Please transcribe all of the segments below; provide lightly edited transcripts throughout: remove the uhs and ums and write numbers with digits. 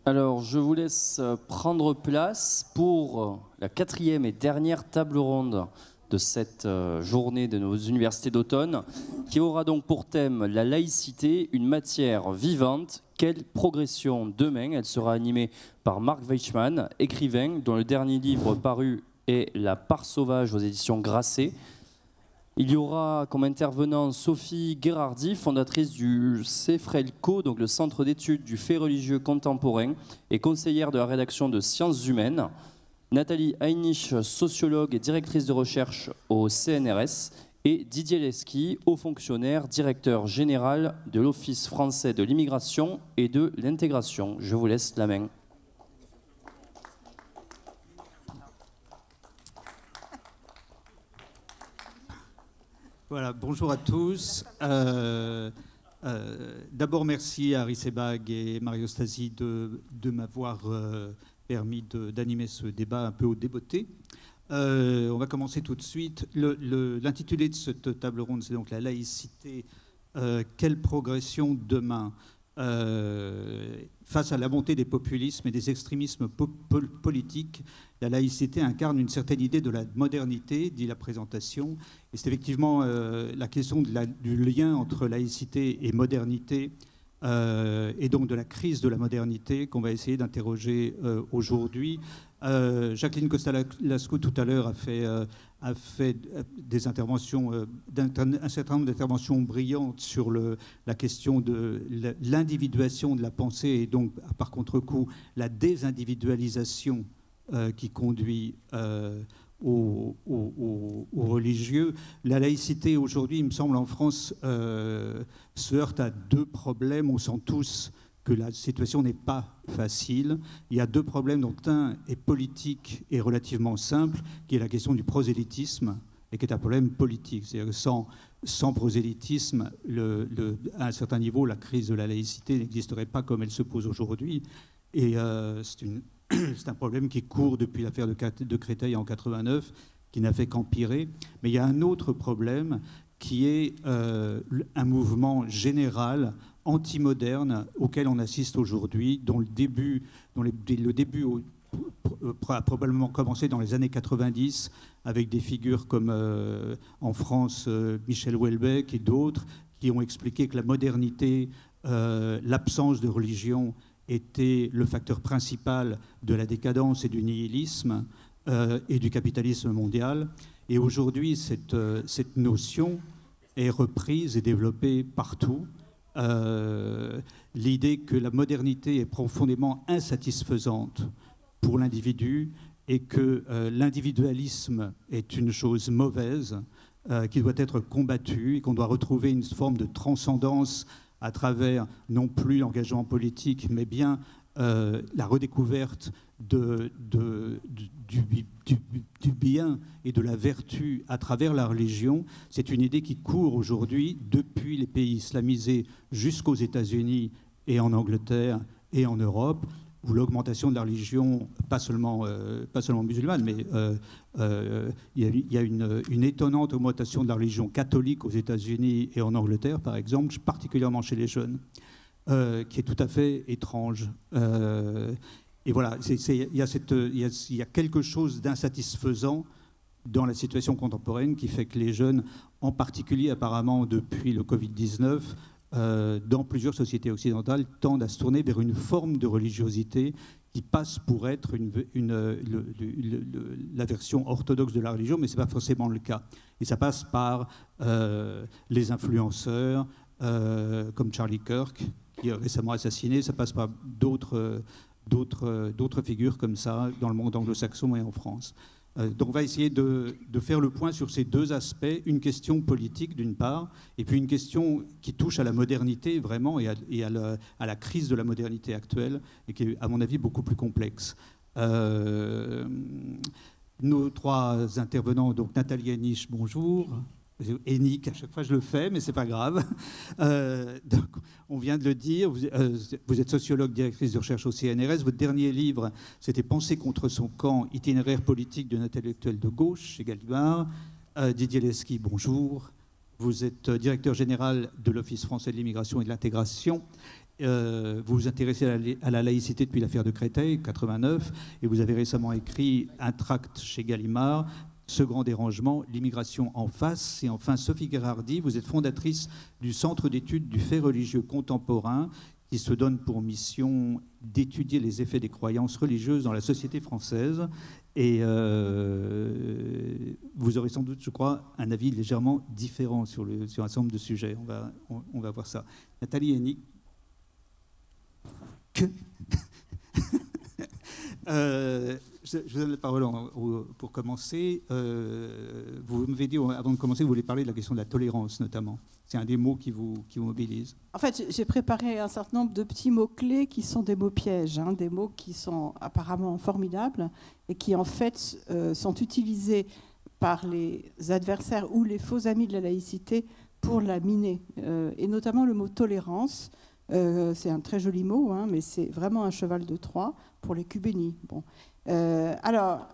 Alors, je vous laisse prendre place pour la 4e et dernière table ronde de cette journée de nos universités d'automne, qui aura donc pour thème la laïcité, une matière vivante. Quelle progression demain? Elle sera animée par Marc Weichmann, écrivain dont le dernier livre paru est La part sauvage aux éditions Grasset. Il y aura comme intervenant Sophie Gherardi, fondatrice du CEFRELCO, donc le Centre d'études du fait religieux contemporain, et conseillère de la rédaction de Sciences humaines. Nathalie Heinich, sociologue et directrice de recherche au CNRS. Et Didier Lesky, haut fonctionnaire, directeur général de l'Office français de l'immigration et de l'intégration. Je vous laisse la main. Voilà, bonjour à tous. D'abord, merci à Rissebag et Mario Stasi de m'avoir permis d'animer ce débat un peu au débeauté. On va commencer tout de suite. L'intitulé de cette table ronde, c'est donc la laïcité. Quelle progression demain face à la montée des populismes et des extrémismes politiques, la laïcité incarne une certaine idée de la modernité, dit la présentation. Et c'est effectivement la question du lien entre laïcité et modernité, et donc de la crise de la modernité qu'on va essayer d'interroger aujourd'hui. Jacqueline Costa-Lascaux tout à l'heure a fait des interventions, un certain nombre d'interventions brillantes sur la question de l'individuation de la pensée et donc par contre-coup la désindividualisation qui conduit aux religieux. La laïcité aujourd'hui, il me semble, en France se heurte à deux problèmes. On sent tous que la situation n'est pas facile. Il y a deux problèmes dont un est politique et relativement simple, qui est la question du prosélytisme, et qui est un problème politique. C'est-à-dire que sans prosélytisme, à un certain niveau, la crise de la laïcité n'existerait pas comme elle se pose aujourd'hui. Et c'est un problème qui court depuis l'affaire de Créteil en 89, qui n'a fait qu'empirer. Mais il y a un autre problème qui est un mouvement général anti-moderne auquel on assiste aujourd'hui, dont le début a probablement commencé dans les années 90 avec des figures comme en France Michel Houellebecq et d'autres qui ont expliqué que la modernité, l'absence de religion était le facteur principal de la décadence et du nihilisme et du capitalisme mondial. Et aujourd'hui, cette notion est reprise et développée partout. L'idée que la modernité est profondément insatisfaisante pour l'individu et que l'individualisme est une chose mauvaise qui doit être combattue et qu'on doit retrouver une forme de transcendance à travers non plus l'engagement politique, mais bien la redécouverte du bien et de la vertu à travers la religion. C'est une idée qui court aujourd'hui depuis les pays islamisés jusqu'aux États-Unis et en Angleterre et en Europe, où l'augmentation de la religion, pas seulement musulmane, mais il y a une étonnante augmentation de la religion catholique aux États-Unis et en Angleterre, par exemple, particulièrement chez les jeunes, qui est tout à fait étrange. Et voilà, il y a quelque chose d'insatisfaisant dans la situation contemporaine qui fait que les jeunes, en particulier apparemment depuis le Covid-19, dans plusieurs sociétés occidentales, tendent à se tourner vers une forme de religiosité qui passe pour être la version orthodoxe de la religion, mais ce n'est pas forcément le cas. Et ça passe par les influenceurs, comme Charlie Kirk, qui est récemment assassiné, ça passe par d'autres figures comme ça dans le monde anglo-saxon et en France. Donc on va essayer de faire le point sur ces deux aspects, une question politique d'une part, et puis une question qui touche à la modernité vraiment et à la crise de la modernité actuelle, et qui est à mon avis beaucoup plus complexe. Nos trois intervenants, donc Nathalie Heinich, bonjour. Hénique, à chaque fois je le fais, mais c'est pas grave. Donc, on vient de le dire, vous êtes sociologue, directrice de recherche au CNRS. Votre dernier livre, c'était Penser contre son camp, itinéraire politique d'un intellectuel de gauche chez Gallimard. Didier Lesky, bonjour. vous êtes directeur général de l'Office français de l'immigration et de l'intégration. Vous vous intéressez à la laïcité depuis l'affaire de Créteil, 89, et vous avez récemment écrit un tract chez Gallimard, Ce grand dérangement, l'immigration en face. Et enfin, Sophie Gherardi, vous êtes fondatrice du Centre d'études du fait religieux contemporain, qui se donne pour mission d'étudier les effets des croyances religieuses dans la société française. Et vous aurez sans doute, je crois, un avis légèrement différent sur un certain nombre de sujets. On va voir ça. Nathalie Hennig. Je vous donne la parole pour commencer. Vous m'avez dit, avant de commencer, vous voulez parler de la question de la tolérance, notamment. C'est un des mots qui vous mobilise. En fait, j'ai préparé un certain nombre de petits mots-clés qui sont des mots pièges, hein, des mots qui sont apparemment formidables et qui, en fait, sont utilisés par les adversaires ou les faux amis de la laïcité pour la miner. Et notamment le mot tolérance. C'est un très joli mot, hein, mais c'est vraiment un cheval de Troie pour les cubénis. Bon. La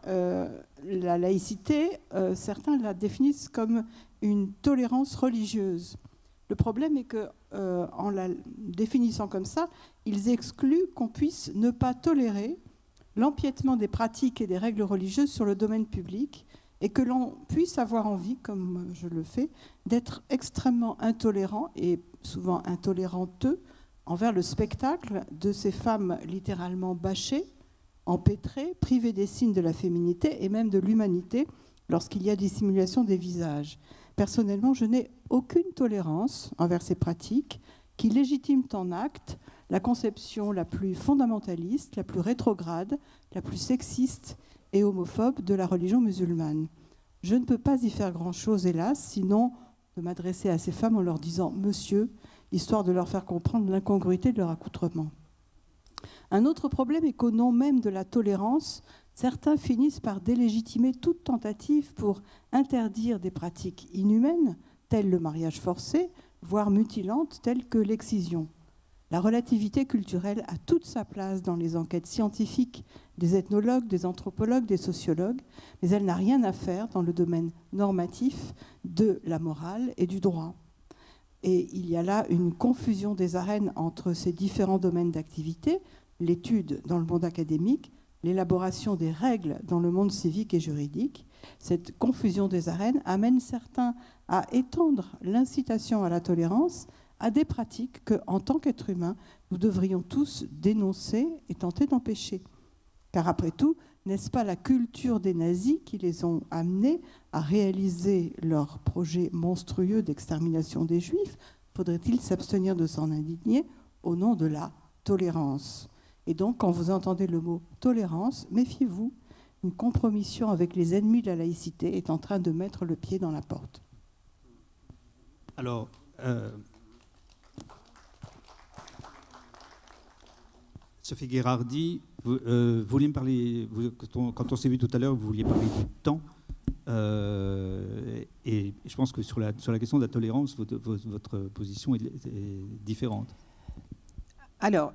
laïcité, certains la définissent comme une tolérance religieuse. Le problème est que, en la définissant comme ça, ils excluent qu'on puisse ne pas tolérer l'empiètement des pratiques et des règles religieuses sur le domaine public et que l'on puisse avoir envie, comme je le fais, d'être extrêmement intolérant et souvent intoléranteux envers le spectacle de ces femmes littéralement bâchées, empêtrées, privées des signes de la féminité et même de l'humanité lorsqu'il y a dissimulation des visages. Personnellement, je n'ai aucune tolérance envers ces pratiques qui légitiment en acte la conception la plus fondamentaliste, la plus rétrograde, la plus sexiste et homophobe de la religion musulmane. Je ne peux pas y faire grand-chose, hélas, sinon de m'adresser à ces femmes en leur disant « Monsieur », histoire de leur faire comprendre l'incongruité de leur accoutrement. Un autre problème est qu'au nom même de la tolérance, certains finissent par délégitimer toute tentative pour interdire des pratiques inhumaines, telles le mariage forcé, voire mutilantes, telles que l'excision. La relativité culturelle a toute sa place dans les enquêtes scientifiques des ethnologues, des anthropologues, des sociologues, mais elle n'a rien à faire dans le domaine normatif de la morale et du droit. Et il y a là une confusion des arènes entre ces différents domaines d'activité, l'étude dans le monde académique, l'élaboration des règles dans le monde civique et juridique. Cette confusion des arènes amène certains à étendre l'incitation à la tolérance à des pratiques que, en tant qu'êtres humains, nous devrions tous dénoncer et tenter d'empêcher. Car après tout, n'est-ce pas la culture des nazis qui les ont amenés à réaliser leur projet monstrueux d'extermination des Juifs? Faudrait-il s'abstenir de s'en indigner au nom de la tolérance? Et donc, quand vous entendez le mot tolérance, méfiez-vous, une compromission avec les ennemis de la laïcité est en train de mettre le pied dans la porte. Alors, Sophie Gherardi, vous vouliez me parler, quand on s'est vu tout à l'heure, vous vouliez parler du temps. Et je pense que sur la question de la tolérance, votre position est différente. Alors,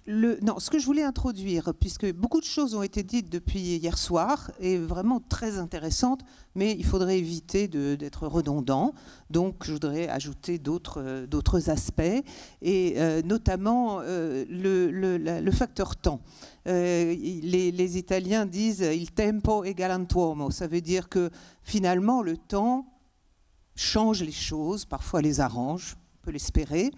ce que je voulais introduire, puisque beaucoup de choses ont été dites depuis hier soir, et vraiment très intéressantes, mais il faudrait éviter d'être redondant. Donc, je voudrais ajouter d'autres aspects, et notamment le facteur temps. Les Italiens disent « il tempo è galantuomo », ça veut dire que finalement, le temps change les choses, parfois les arrange, on peut l'espérer.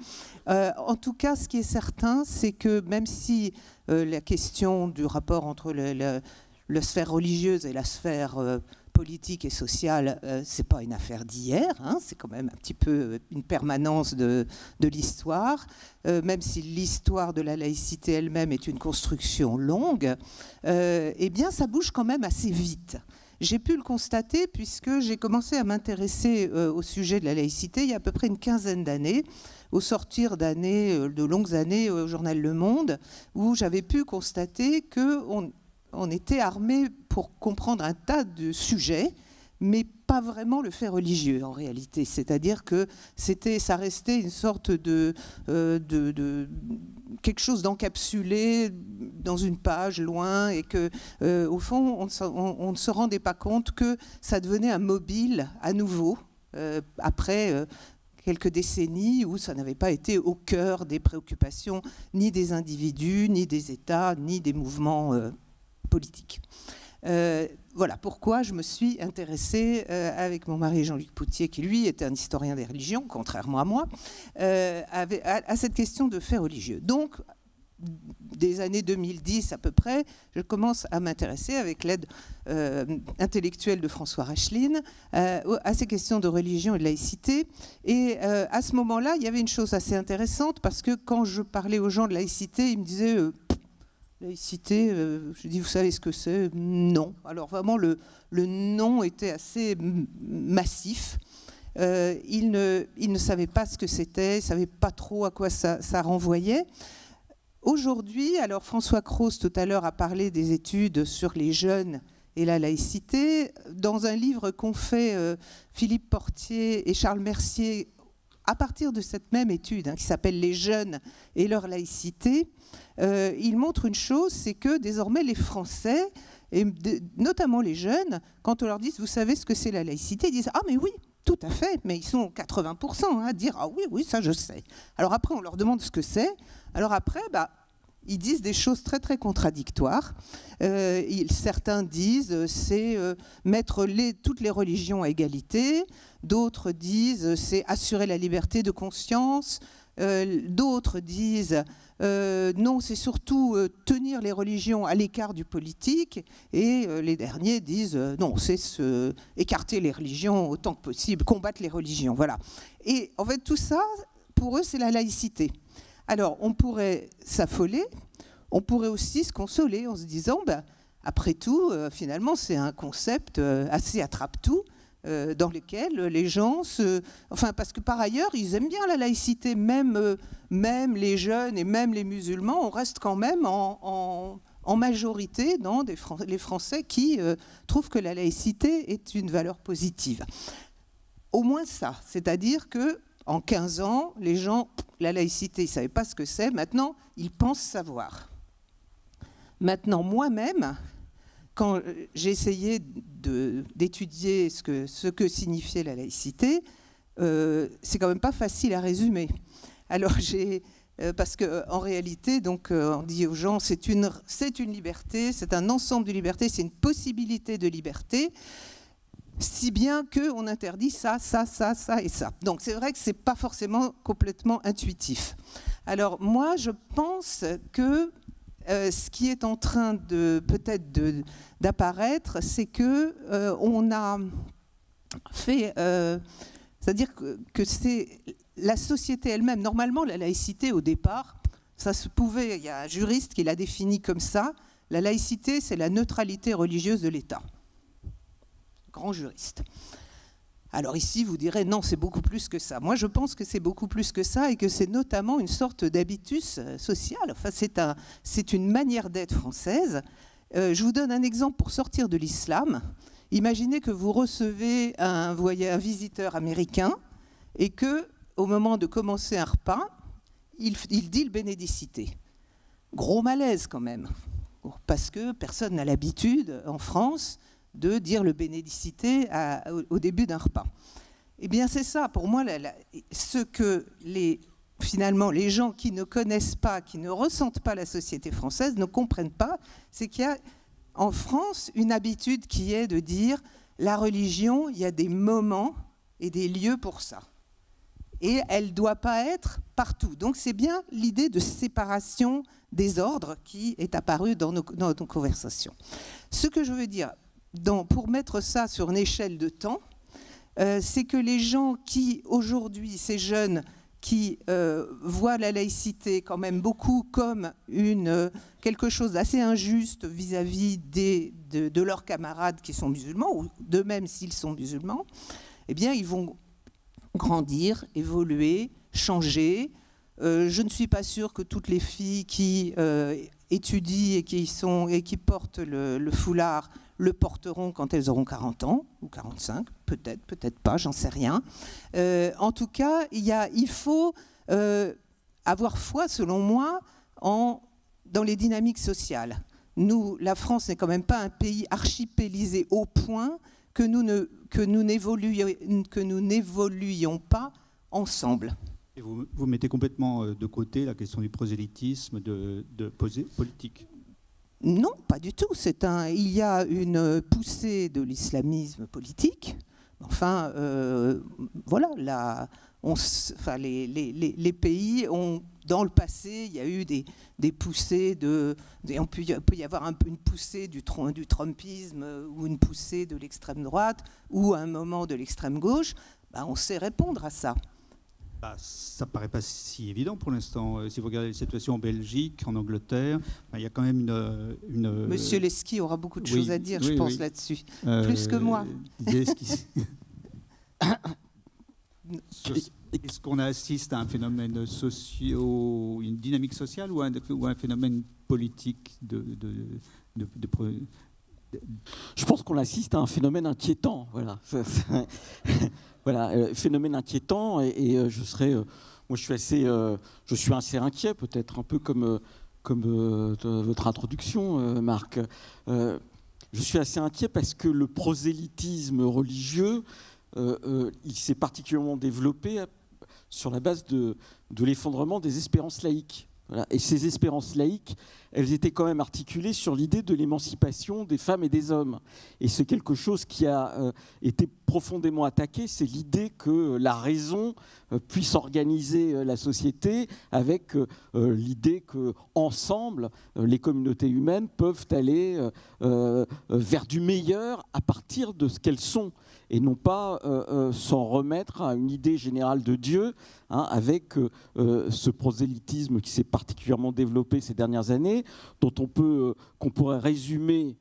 En tout cas, ce qui est certain, c'est que même si la question du rapport entre la sphère religieuse et la sphère politique et sociale, c'est pas une affaire d'hier, hein, c'est quand même un petit peu une permanence de l'histoire, même si l'histoire de la laïcité elle-même est une construction longue, eh bien ça bouge quand même assez vite. J'ai pu le constater puisque j'ai commencé à m'intéresser au sujet de la laïcité il y a à peu près une quinzaine d'années, au sortir de longues années au journal Le Monde, où j'avais pu constater qu'on était armé pour comprendre un tas de sujets, mais pas vraiment le fait religieux en réalité. C'est-à-dire que ça restait une sorte de quelque chose d'encapsulé dans une page loin, et que au fond on ne se rendait pas compte que ça devenait un mobile à nouveau après quelques décennies où ça n'avait pas été au cœur des préoccupations ni des individus, ni des États, ni des mouvements politiques. Voilà pourquoi je me suis intéressée avec mon mari Jean-Luc Poutier, qui lui était un historien des religions, contrairement à moi, à cette question de faits religieux. Donc, des années 2010 à peu près, je commence à m'intéresser, avec l'aide intellectuelle de François Rachline, à ces questions de religion et de laïcité. Et à ce moment-là, il y avait une chose assez intéressante, parce que quand je parlais aux gens de laïcité, ils me disaient laïcité, je dis, vous savez ce que c'est? Non. Alors vraiment, le non était assez massif. Ils ne savaient pas ce que c'était, ils ne savaient pas trop à quoi ça renvoyait. Aujourd'hui, alors François Cros tout à l'heure a parlé des études sur les jeunes et la laïcité. Dans un livre qu'ont fait Philippe Portier et Charles Mercier, à partir de cette même étude, qui s'appelle « Les jeunes et leur laïcité », il montre une chose, c'est que désormais les Français, et notamment les jeunes, quand on leur dit « vous savez ce que c'est la laïcité », ils disent « ah mais oui, tout à fait », mais ils sont 80% à dire « ah oui, ça je sais ». Alors après, on leur demande ce que c'est. Alors après, ils disent des choses très très contradictoires. Certains disent c'est mettre toutes les religions à égalité. D'autres disent c'est assurer la liberté de conscience. D'autres disent non, c'est surtout tenir les religions à l'écart du politique. Et les derniers disent non, c'est écarter les religions autant que possible, combattre les religions. Voilà. Et en fait, tout ça, pour eux, c'est la laïcité. Alors, on pourrait s'affoler, on pourrait aussi se consoler en se disant, après tout, finalement, c'est un concept assez attrape-tout dans lequel les gens parce que par ailleurs, ils aiment bien la laïcité, même les jeunes et même les musulmans, on reste quand même en majorité dans les Français qui trouvent que la laïcité est une valeur positive. Au moins ça, c'est-à-dire que en 15 ans, les gens, la laïcité, ils ne savaient pas ce que c'est. Maintenant, ils pensent savoir. Maintenant, moi-même, quand j'ai essayé d'étudier ce que signifiait la laïcité, c'est quand même pas facile à résumer. Alors, parce qu'en réalité, donc, on dit aux gens, c'est une liberté, c'est un ensemble de libertés, c'est une possibilité de liberté, si bien qu'on interdit ça et ça. Donc c'est vrai que ce n'est pas forcément complètement intuitif. Alors moi, je pense que ce qui est en train peut-être d'apparaître, c'est que on a fait... c'est-à-dire que c'est la société elle-même. Normalement, la laïcité, au départ, ça se pouvait... Il y a un juriste qui l'a défini comme ça. La laïcité, c'est la neutralité religieuse de l'État. Grand juriste. Alors ici, vous direz, non, c'est beaucoup plus que ça. Moi, je pense que c'est beaucoup plus que ça et que c'est notamment une sorte d'habitus social. Enfin, c'est une manière d'être française. Je vous donne un exemple pour sortir de l'islam. Imaginez que vous recevez un visiteur américain et qu'au moment de commencer un repas, il dit le bénédicité. Gros malaise quand même, parce que personne n'a l'habitude en France de dire le bénédicité au début d'un repas. Eh bien, c'est ça, pour moi, ce que finalement les gens qui ne connaissent pas, qui ne ressentent pas la société française, ne comprennent pas, c'est qu'il y a en France une habitude qui est de dire la religion, il y a des moments et des lieux pour ça. Et elle ne doit pas être partout. Donc c'est bien l'idée de séparation des ordres qui est apparue dans nos conversations. Ce que je veux dire, pour mettre ça sur une échelle de temps, c'est que les gens qui, aujourd'hui, ces jeunes qui voient la laïcité quand même beaucoup comme quelque chose d'assez injuste vis-à-vis de leurs camarades qui sont musulmans, ou d'eux-mêmes s'ils sont musulmans, eh bien, ils vont grandir, évoluer, changer. Je ne suis pas sûre que toutes les filles qui étudient et qui portent le foulard le porteront quand elles auront 40 ans ou 45, peut-être pas, j'en sais rien. En tout cas, il faut avoir foi, selon moi, dans les dynamiques sociales. Nous, la France n'est quand même pas un pays archipélisé au point que nous n'évoluions pas ensemble. Et vous mettez complètement de côté la question du prosélytisme de politique? Non, pas du tout. Il y a une poussée de l'islamisme politique. Enfin, voilà, les pays ont, dans le passé, il y a eu des poussées il peut y avoir une poussée du trumpisme ou une poussée de l'extrême droite ou un moment de l'extrême gauche. On sait répondre à ça. Ça ne paraît pas si évident pour l'instant. Si vous regardez la situation en Belgique, en Angleterre, il y a quand même une... Monsieur Leski aura beaucoup de choses à dire, je pense, là-dessus. Plus que moi. Est-ce qu'on assiste à un phénomène une dynamique sociale ou un phénomène politique Je pense qu'on assiste à un phénomène inquiétant. Voilà. Voilà, phénomène inquiétant. Et moi, je suis assez inquiet, peut-être un peu comme votre introduction, Marc. Je suis assez inquiet parce que le prosélytisme religieux, il s'est particulièrement développé sur la base de l'effondrement des espérances laïques. Voilà. Et ces espérances laïques, elles étaient quand même articulées sur l'idée de l'émancipation des femmes et des hommes. Et c'est quelque chose qui a été profondément attaqué, c'est l'idée que la raison puisse organiser la société avec l'idée qu'ensemble, les communautés humaines peuvent aller vers du meilleur à partir de ce qu'elles sont, et non pas s'en remettre à une idée générale de Dieu, avec ce prosélytisme qui s'est particulièrement développé ces dernières années, dont qu'on pourrait résumer,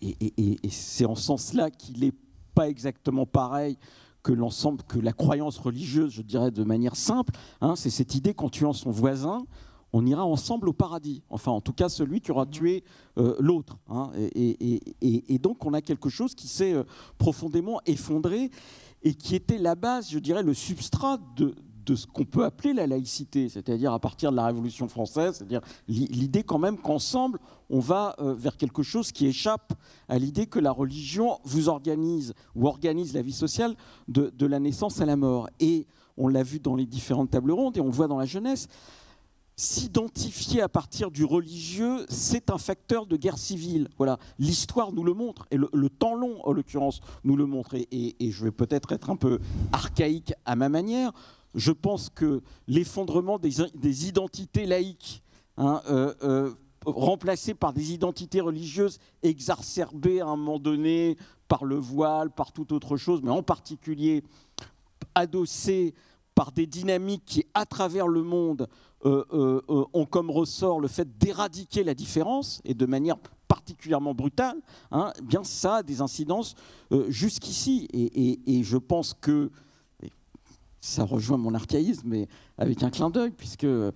et c'est en ce sens-là qu'il n'est pas exactement pareil que l'ensemble, que la croyance religieuse, je dirais de manière simple, c'est cette idée qu'en tuant son voisin, on ira ensemble au paradis. Enfin, en tout cas, celui qui aura tué l'autre. Et donc, on a quelque chose qui s'est profondément effondré et qui était la base, je dirais, le substrat de ce qu'on peut appeler la laïcité, c'est-à-dire à partir de la Révolution française, c'est-à-dire l'idée quand même qu'ensemble, on va vers quelque chose qui échappe à l'idée que la religion vous organise ou organise la vie sociale de la naissance à la mort. Et on l'a vu dans les différentes tables rondes et on le voit dans la jeunesse. S'identifier à partir du religieux, c'est un facteur de guerre civile. Voilà, l'histoire nous le montre, et le temps long, en l'occurrence, nous le montre. Et je vais peut-être être un peu archaïque à ma manière. Je pense que l'effondrement des identités laïques, remplacées par des identités religieuses exacerbées à un moment donné par le voile, par toute autre chose, mais en particulier adossées par des dynamiques qui, à travers le monde, ont comme ressort le fait d'éradiquer la différence, et de manière particulièrement brutale, bien ça a des incidences jusqu'ici. Et je pense que, ça rejoint mon archaïsme, mais avec un clin d'œil, puisque je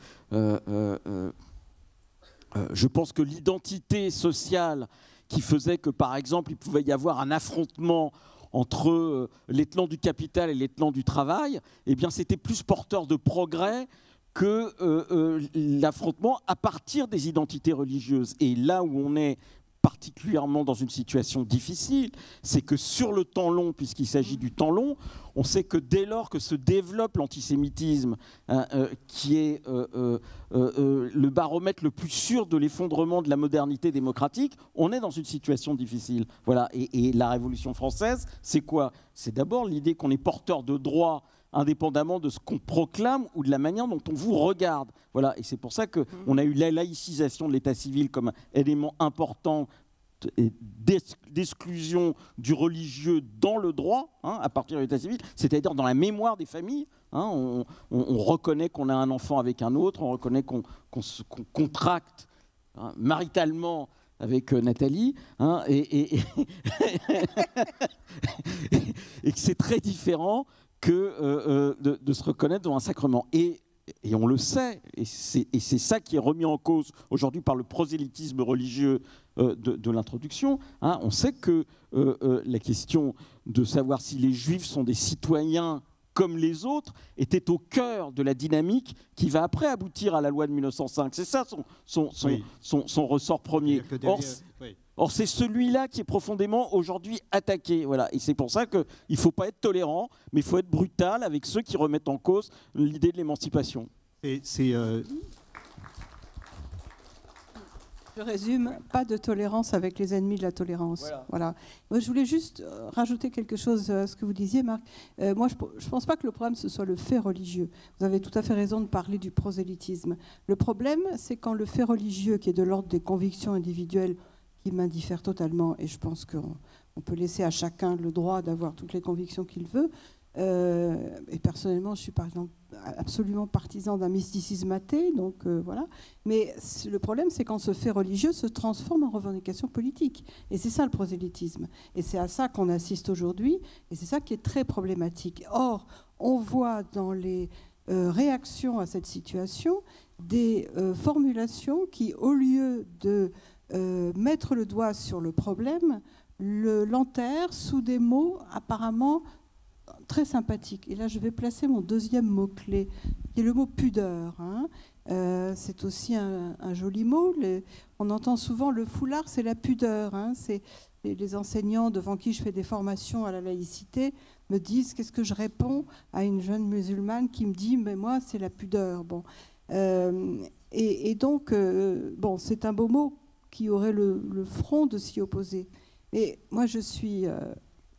pense que l'identité sociale qui faisait que, par exemple, il pouvait y avoir un affrontement entre l'étlan du capital et l'étlan du travail, eh bien, c'était plus porteur de progrès que l'affrontement à partir des identités religieuses. Et là où on est particulièrement dans une situation difficile, c'est que sur le temps long, puisqu'il s'agit du temps long, on sait que dès lors que se développe l'antisémitisme, qui est le baromètre le plus sûr de l'effondrement de la modernité démocratique, on est dans une situation difficile. Voilà. Et la Révolution française, c'est quoi? C'est d'abord l'idée qu'on est porteur de droits indépendamment de ce qu'on proclame ou de la manière dont on vous regarde. Voilà. Et c'est pour ça qu'on a eu la laïcisation de l'état civil comme élément important d'exclusion du religieux dans le droit, à partir de l'état civil, c'est-à-dire dans la mémoire des familles. On reconnaît qu'on a un enfant avec un autre, on reconnaît qu'on contracte maritalement avec Nathalie, et que c'est très différent que de se reconnaître dans un sacrement. Et on le sait, et c'est ça qui est remis en cause aujourd'hui par le prosélytisme religieux de l'introduction. On sait que la question de savoir si les Juifs sont des citoyens comme les autres était au cœur de la dynamique qui va après aboutir à la loi de 1905. C'est ça son ressort premier. Or, c'est celui-là qui est profondément aujourd'hui attaqué. Voilà. Et c'est pour ça qu'il ne faut pas être tolérant, mais il faut être brutal avec ceux qui remettent en cause l'idée de l'émancipation. Je résume, pas de tolérance avec les ennemis de la tolérance. Voilà. Moi, je voulais juste rajouter quelque chose à ce que vous disiez, Marc. Moi, je ne pense pas que le problème, ce soit le fait religieux. Vous avez tout à fait raison de parler du prosélytisme. Le problème, c'est quand le fait religieux, qui est de l'ordre des convictions individuelles, qui m'indiffère totalement, et je pense qu'on peut laisser à chacun le droit d'avoir toutes les convictions qu'il veut. Et personnellement, je suis par exemple absolument partisan d'un mysticisme athée, donc voilà. Mais le problème, c'est quand ce fait religieux se transforme en revendication politique. Et c'est ça le prosélytisme. Et c'est à ça qu'on assiste aujourd'hui, et c'est ça qui est très problématique. Or, on voit dans les réactions à cette situation des formulations qui, au lieu de mettre le doigt sur le problème, l'enterrent sous des mots apparemment très sympathique. Et là, je vais placer mon deuxième mot-clé, qui est le mot pudeur. C'est aussi un joli mot. On entend souvent le foulard, c'est la pudeur. C'est les enseignants devant qui je fais des formations à la laïcité me disent qu'est-ce que je réponds à une jeune musulmane qui me dit mais moi, c'est la pudeur. Bon. Et donc, bon, c'est un beau mot qui aurait le front de s'y opposer. Et moi, je suis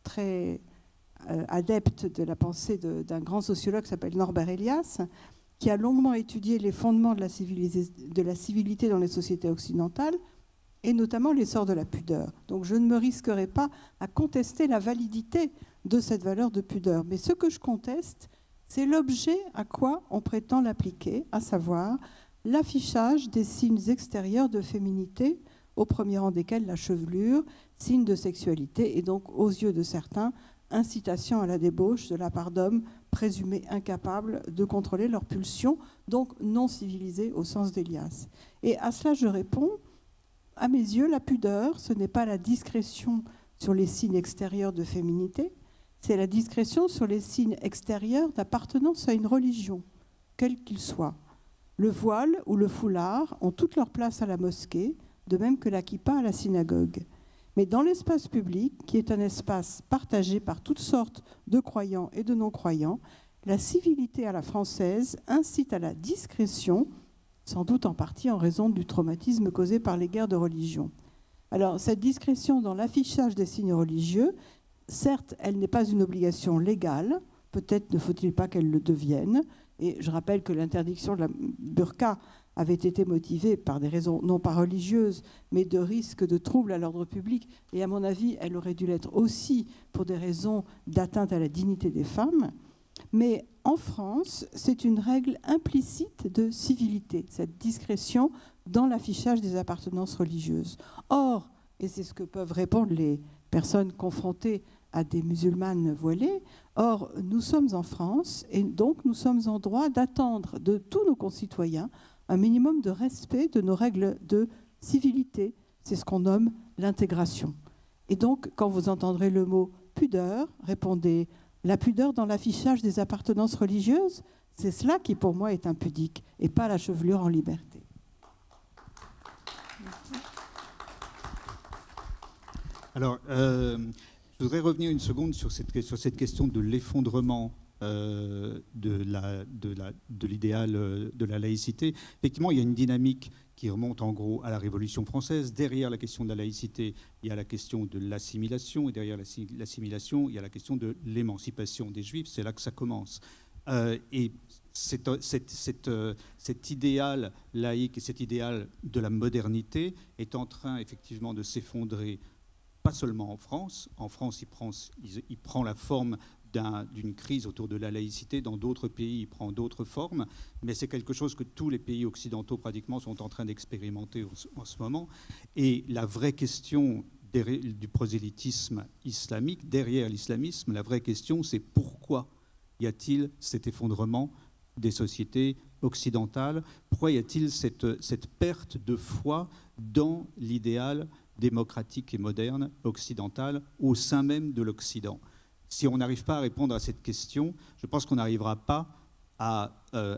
très adepte de la pensée d'un grand sociologue qui s'appelle Norbert Elias, qui a longuement étudié les fondements de la civilité dans les sociétés occidentales, et notamment l'essor de la pudeur. Donc je ne me risquerai pas à contester la validité de cette valeur de pudeur. Mais ce que je conteste, c'est l'objet à quoi on prétend l'appliquer, à savoir l'affichage des signes extérieurs de féminité, au premier rang desquels la chevelure, signe de sexualité, et donc aux yeux de certains, incitation à la débauche de la part d'hommes présumés incapables de contrôler leurs pulsions, donc non civilisés au sens d'Elias. Et à cela, je réponds, à mes yeux, la pudeur, ce n'est pas la discrétion sur les signes extérieurs de féminité, c'est la discrétion sur les signes extérieurs d'appartenance à une religion, quel qu'il soit. Le voile ou le foulard ont toute leur place à la mosquée, de même que la kippa à la synagogue. Mais dans l'espace public, qui est un espace partagé par toutes sortes de croyants et de non-croyants, la civilité à la française incite à la discrétion, sans doute en partie en raison du traumatisme causé par les guerres de religion. Alors, cette discrétion dans l'affichage des signes religieux, certes, elle n'est pas une obligation légale, peut-être ne faut-il pas qu'elle le devienne, et je rappelle que l'interdiction de la burqa avait été motivée par des raisons non pas religieuses, mais de risque de troubles à l'ordre public. Et à mon avis, elle aurait dû l'être aussi pour des raisons d'atteinte à la dignité des femmes. Mais en France, c'est une règle implicite de civilité, cette discrétion dans l'affichage des appartenances religieuses. Or, et c'est ce que peuvent répondre les personnes confrontées à des musulmanes voilées, or, nous sommes en France et donc nous sommes en droit d'attendre de tous nos concitoyens un minimum de respect de nos règles de civilité. C'est ce qu'on nomme l'intégration. Et donc, quand vous entendrez le mot pudeur, répondez la pudeur dans l'affichage des appartenances religieuses, c'est cela qui pour moi est impudique et pas la chevelure en liberté. Alors, je voudrais revenir une seconde sur cette question de l'effondrement de l'idéal de la laïcité. Effectivement, il y a une dynamique qui remonte en gros à la Révolution française. Derrière la question de la laïcité, il y a la question de l'assimilation, et derrière l'assimilation, il y a la question de l'émancipation des Juifs. C'est là que ça commence. Et cet idéal laïque et cet idéal de la modernité est en train effectivement de s'effondrer, pas seulement en France. En France, il prend la forme d'une crise autour de la laïcité. Dans d'autres pays, il prend d'autres formes, mais c'est quelque chose que tous les pays occidentaux pratiquement sont en train d'expérimenter en ce moment. Et la vraie question du prosélytisme islamique, derrière l'islamisme, la vraie question, c'est pourquoi y a-t-il cet effondrement des sociétés occidentales? Pourquoi y a-t-il cette perte de foi dans l'idéal démocratique et moderne occidental au sein même de l'Occident? Si on n'arrive pas à répondre à cette question, je pense qu'on n'arrivera pas à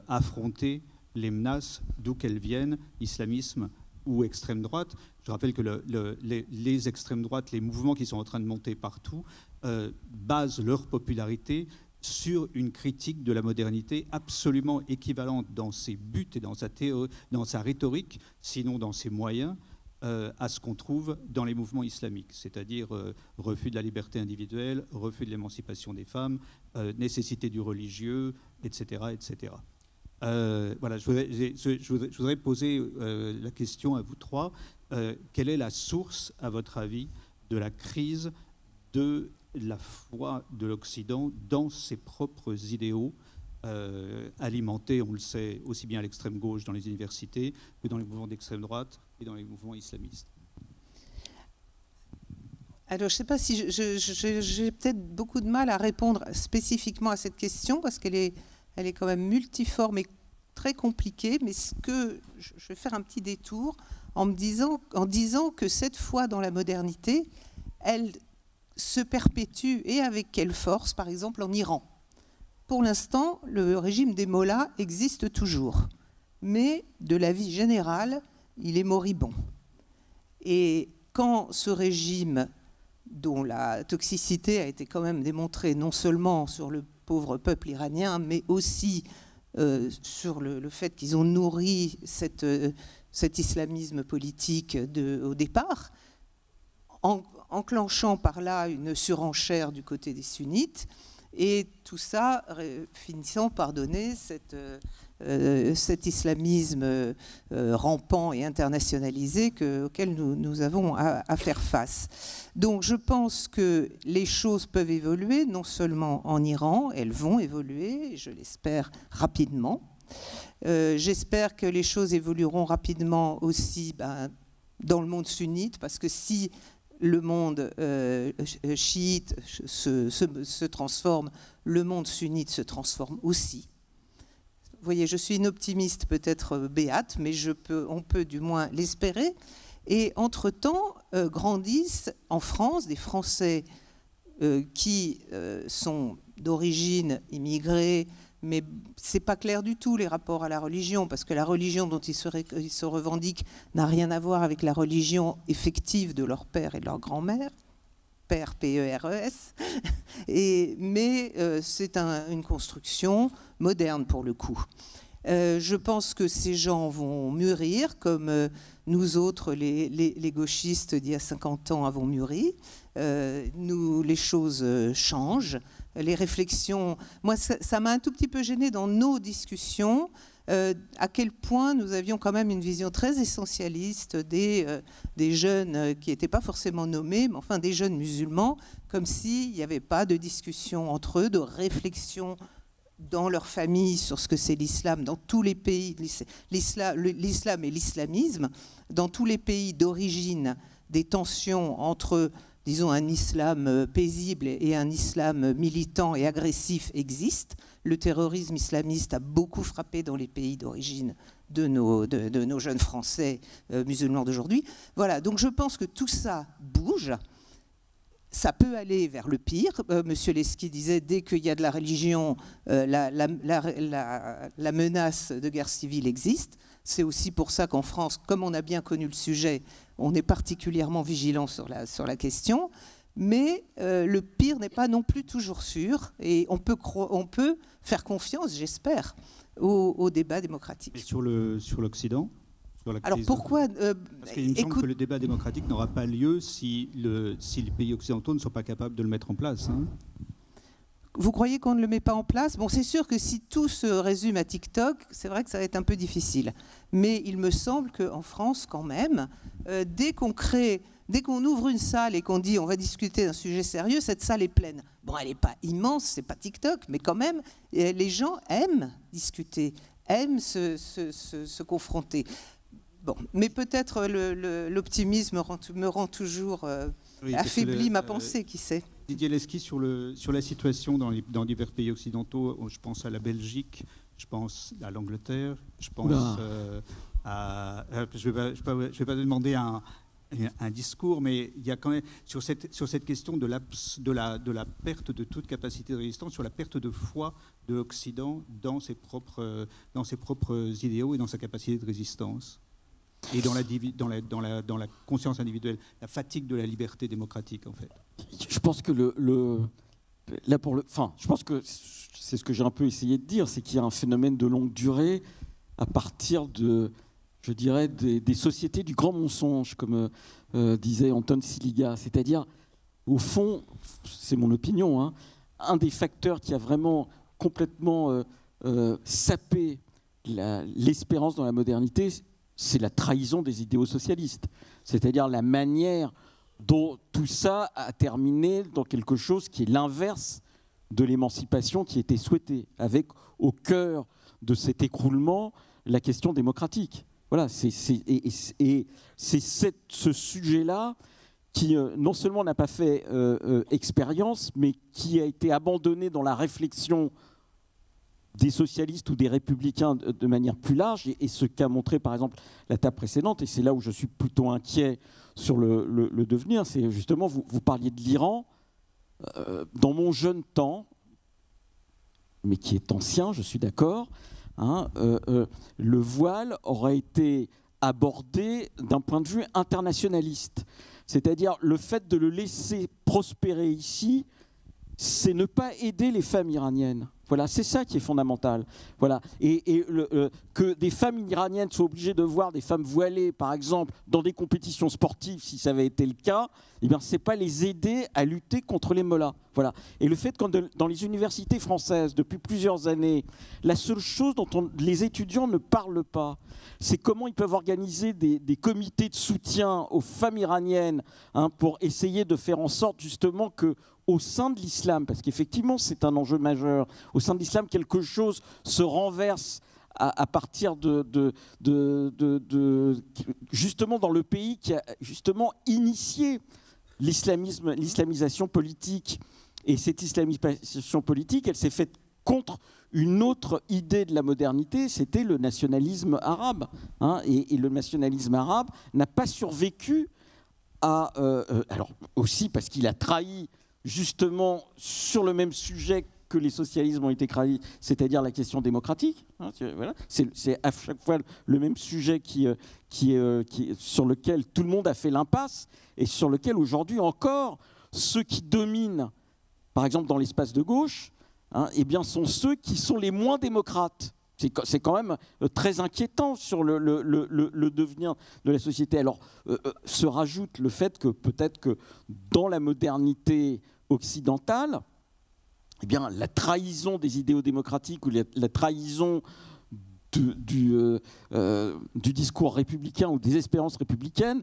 affronter les menaces, d'où qu'elles viennent, islamisme, ou extrême droite. Je rappelle que les extrêmes droites, les mouvements qui sont en train de monter partout, basent leur popularité sur une critique de la modernité absolument équivalente dans ses buts et dans sa rhétorique, sinon dans ses moyens, à ce qu'on trouve dans les mouvements islamiques, c'est-à-dire refus de la liberté individuelle, refus de l'émancipation des femmes, nécessité du religieux, etc. etc. Voilà, je voudrais poser la question à vous trois. Quelle est la source, à votre avis, de la crise de la foi de l'Occident dans ses propres idéaux, alimentés, on le sait, aussi bien à l'extrême gauche dans les universités que dans les mouvements d'extrême droite et dans les mouvements islamistes? Alors, je ne sais pas si j'ai peut-être beaucoup de mal à répondre spécifiquement à cette question parce qu'elle est quand même multiforme et très compliquée. Mais je vais faire un petit détour en disant que cette foi dans la modernité, elle se perpétue et avec quelle force, par exemple en Iran. Pour l'instant, le régime des mollahs existe toujours, mais de la vie générale, il est moribond. Et quand ce régime, dont la toxicité a été quand même démontrée non seulement sur le pauvre peuple iranien, mais aussi sur le fait qu'ils ont nourri cet islamisme politique au départ, enclenchant par là une surenchère du côté des sunnites, et tout ça finissant par donner cet islamisme rampant et internationalisé auquel nous avons à faire face. Donc je pense que les choses peuvent évoluer, non seulement en Iran, elles vont évoluer, je l'espère rapidement. J'espère que les choses évolueront rapidement aussi dans le monde sunnite, parce que si le monde chiite se transforme, le monde sunnite se transforme aussi. Vous voyez, je suis une optimiste peut-être béate, mais on peut du moins l'espérer. Et entre-temps, grandissent en France des Français qui sont d'origine immigrée, mais ce n'est pas clair du tout les rapports à la religion, parce que la religion dont ils se revendiquent n'a rien à voir avec la religion effective de leur père et de leur grand-mère, père P-E-R-E-S, mais c'est une construction moderne pour le coup. Je pense que ces gens vont mûrir, comme nous autres, les gauchistes d'il y a 50 ans, avons mûri. Les choses changent. Les réflexions... Moi, ça m'a un tout petit peu gênée dans nos discussions, à quel point nous avions quand même une vision très essentialiste des jeunes qui n'étaient pas forcément nommés, mais enfin des jeunes musulmans, comme s'il n'y avait pas de discussion entre eux, de réflexion dans leur famille sur ce que c'est l'islam, dans tous les pays, l'islam et l'islamisme, dans tous les pays d'origine, des tensions entre, disons, un islam paisible et un islam militant et agressif existent. Le terrorisme islamiste a beaucoup frappé dans les pays d'origine de nos jeunes Français musulmans d'aujourd'hui. Voilà, donc je pense que tout ça bouge. Ça peut aller vers le pire. Monsieur Leski disait, dès qu'il y a de la religion, la menace de guerre civile existe. C'est aussi pour ça qu'en France, comme on a bien connu le sujet, on est particulièrement vigilant sur la question. Mais le pire n'est pas non plus toujours sûr. Et on peut faire confiance, j'espère, au débat démocratique. Et sur l'Occident ? Alors pourquoi Parce qu'il me semble que le débat démocratique n'aura pas lieu si les pays occidentaux ne sont pas capables de le mettre en place. Hein. Vous croyez qu'on ne le met pas en place? Bon, c'est sûr que si tout se résume à TikTok, c'est vrai que ça va être un peu difficile. Mais il me semble qu'en France, quand même, dès qu'on ouvre une salle et qu'on dit on va discuter d'un sujet sérieux, cette salle est pleine. Bon, elle n'est pas immense, c'est pas TikTok, mais quand même, les gens aiment discuter, aiment se confronter. Bon, mais peut-être l'optimisme me rend toujours affaibli ma pensée, qui sait. Didier Leski, sur la situation dans divers pays occidentaux, je pense à la Belgique, je pense à l'Angleterre, je pense à... Je ne vais pas demander un discours, mais il y a quand même sur cette question de la perte de toute capacité de résistance, sur la perte de foi de l'Occident dans ses propres idéaux et dans sa capacité de résistance. et dans la conscience individuelle, la fatigue de la liberté démocratique, en fait. Je pense que je pense que c'est ce que j'ai un peu essayé de dire, c'est qu'il y a un phénomène de longue durée à partir de, je dirais, des sociétés du grand mensonge, comme disait Anton Siliga. C'est-à-dire, au fond, c'est mon opinion, hein, un des facteurs qui a vraiment complètement sapé l'espérance dans la modernité, c'est la trahison des idéaux socialistes. C'est-à-dire la manière dont tout ça a terminé dans quelque chose qui est l'inverse de l'émancipation qui était souhaitée, avec au cœur de cet écroulement la question démocratique. Voilà, c'est ce sujet-là qui non seulement n'a pas fait expérience, mais qui a été abandonné dans la réflexion des socialistes ou des républicains de manière plus large, et ce qu'a montré par exemple la table précédente, et c'est là où je suis plutôt inquiet sur le devenir, c'est justement, vous parliez de l'Iran, dans mon jeune temps, mais qui est ancien, je suis d'accord, hein, le voile aurait été abordé d'un point de vue internationaliste. C'est-à-dire le fait de le laisser prospérer ici, c'est ne pas aider les femmes iraniennes. Voilà, c'est ça qui est fondamental. Voilà. Que des femmes iraniennes soient obligées de voir des femmes voilées, par exemple, dans des compétitions sportives, si ça avait été le cas, eh bien, c'est pas les aider à lutter contre les mollahs. Voilà. Et le fait que dans les universités françaises, depuis plusieurs années, la seule chose dont les étudiants ne parlent pas, c'est comment ils peuvent organiser des comités de soutien aux femmes iraniennes, hein, pour essayer de faire en sorte justement que au sein de l'islam, parce qu'effectivement c'est un enjeu majeur, au sein de l'islam quelque chose se renverse à partir justement dans le pays qui a justement initié l'islamisation politique. Et cette islamisation politique, elle s'est faite contre une autre idée de la modernité, c'était le nationalisme arabe. Hein, et le nationalisme arabe n'a pas survécu à... alors aussi parce qu'il a trahi justement sur le même sujet que les socialismes ont été trahis, c'est-à-dire la question démocratique. Hein, voilà. C'est à chaque fois le même sujet sur lequel tout le monde a fait l'impasse et sur lequel aujourd'hui encore ceux qui dominent, par exemple dans l'espace de gauche, hein, eh bien, sont ceux qui sont les moins démocrates. C'est quand même très inquiétant sur le devenir de la société. Alors, se rajoute le fait que peut-être que dans la modernité occidentale, eh bien, la trahison des idéaux démocratiques ou la trahison du discours républicain ou des espérances républicaines,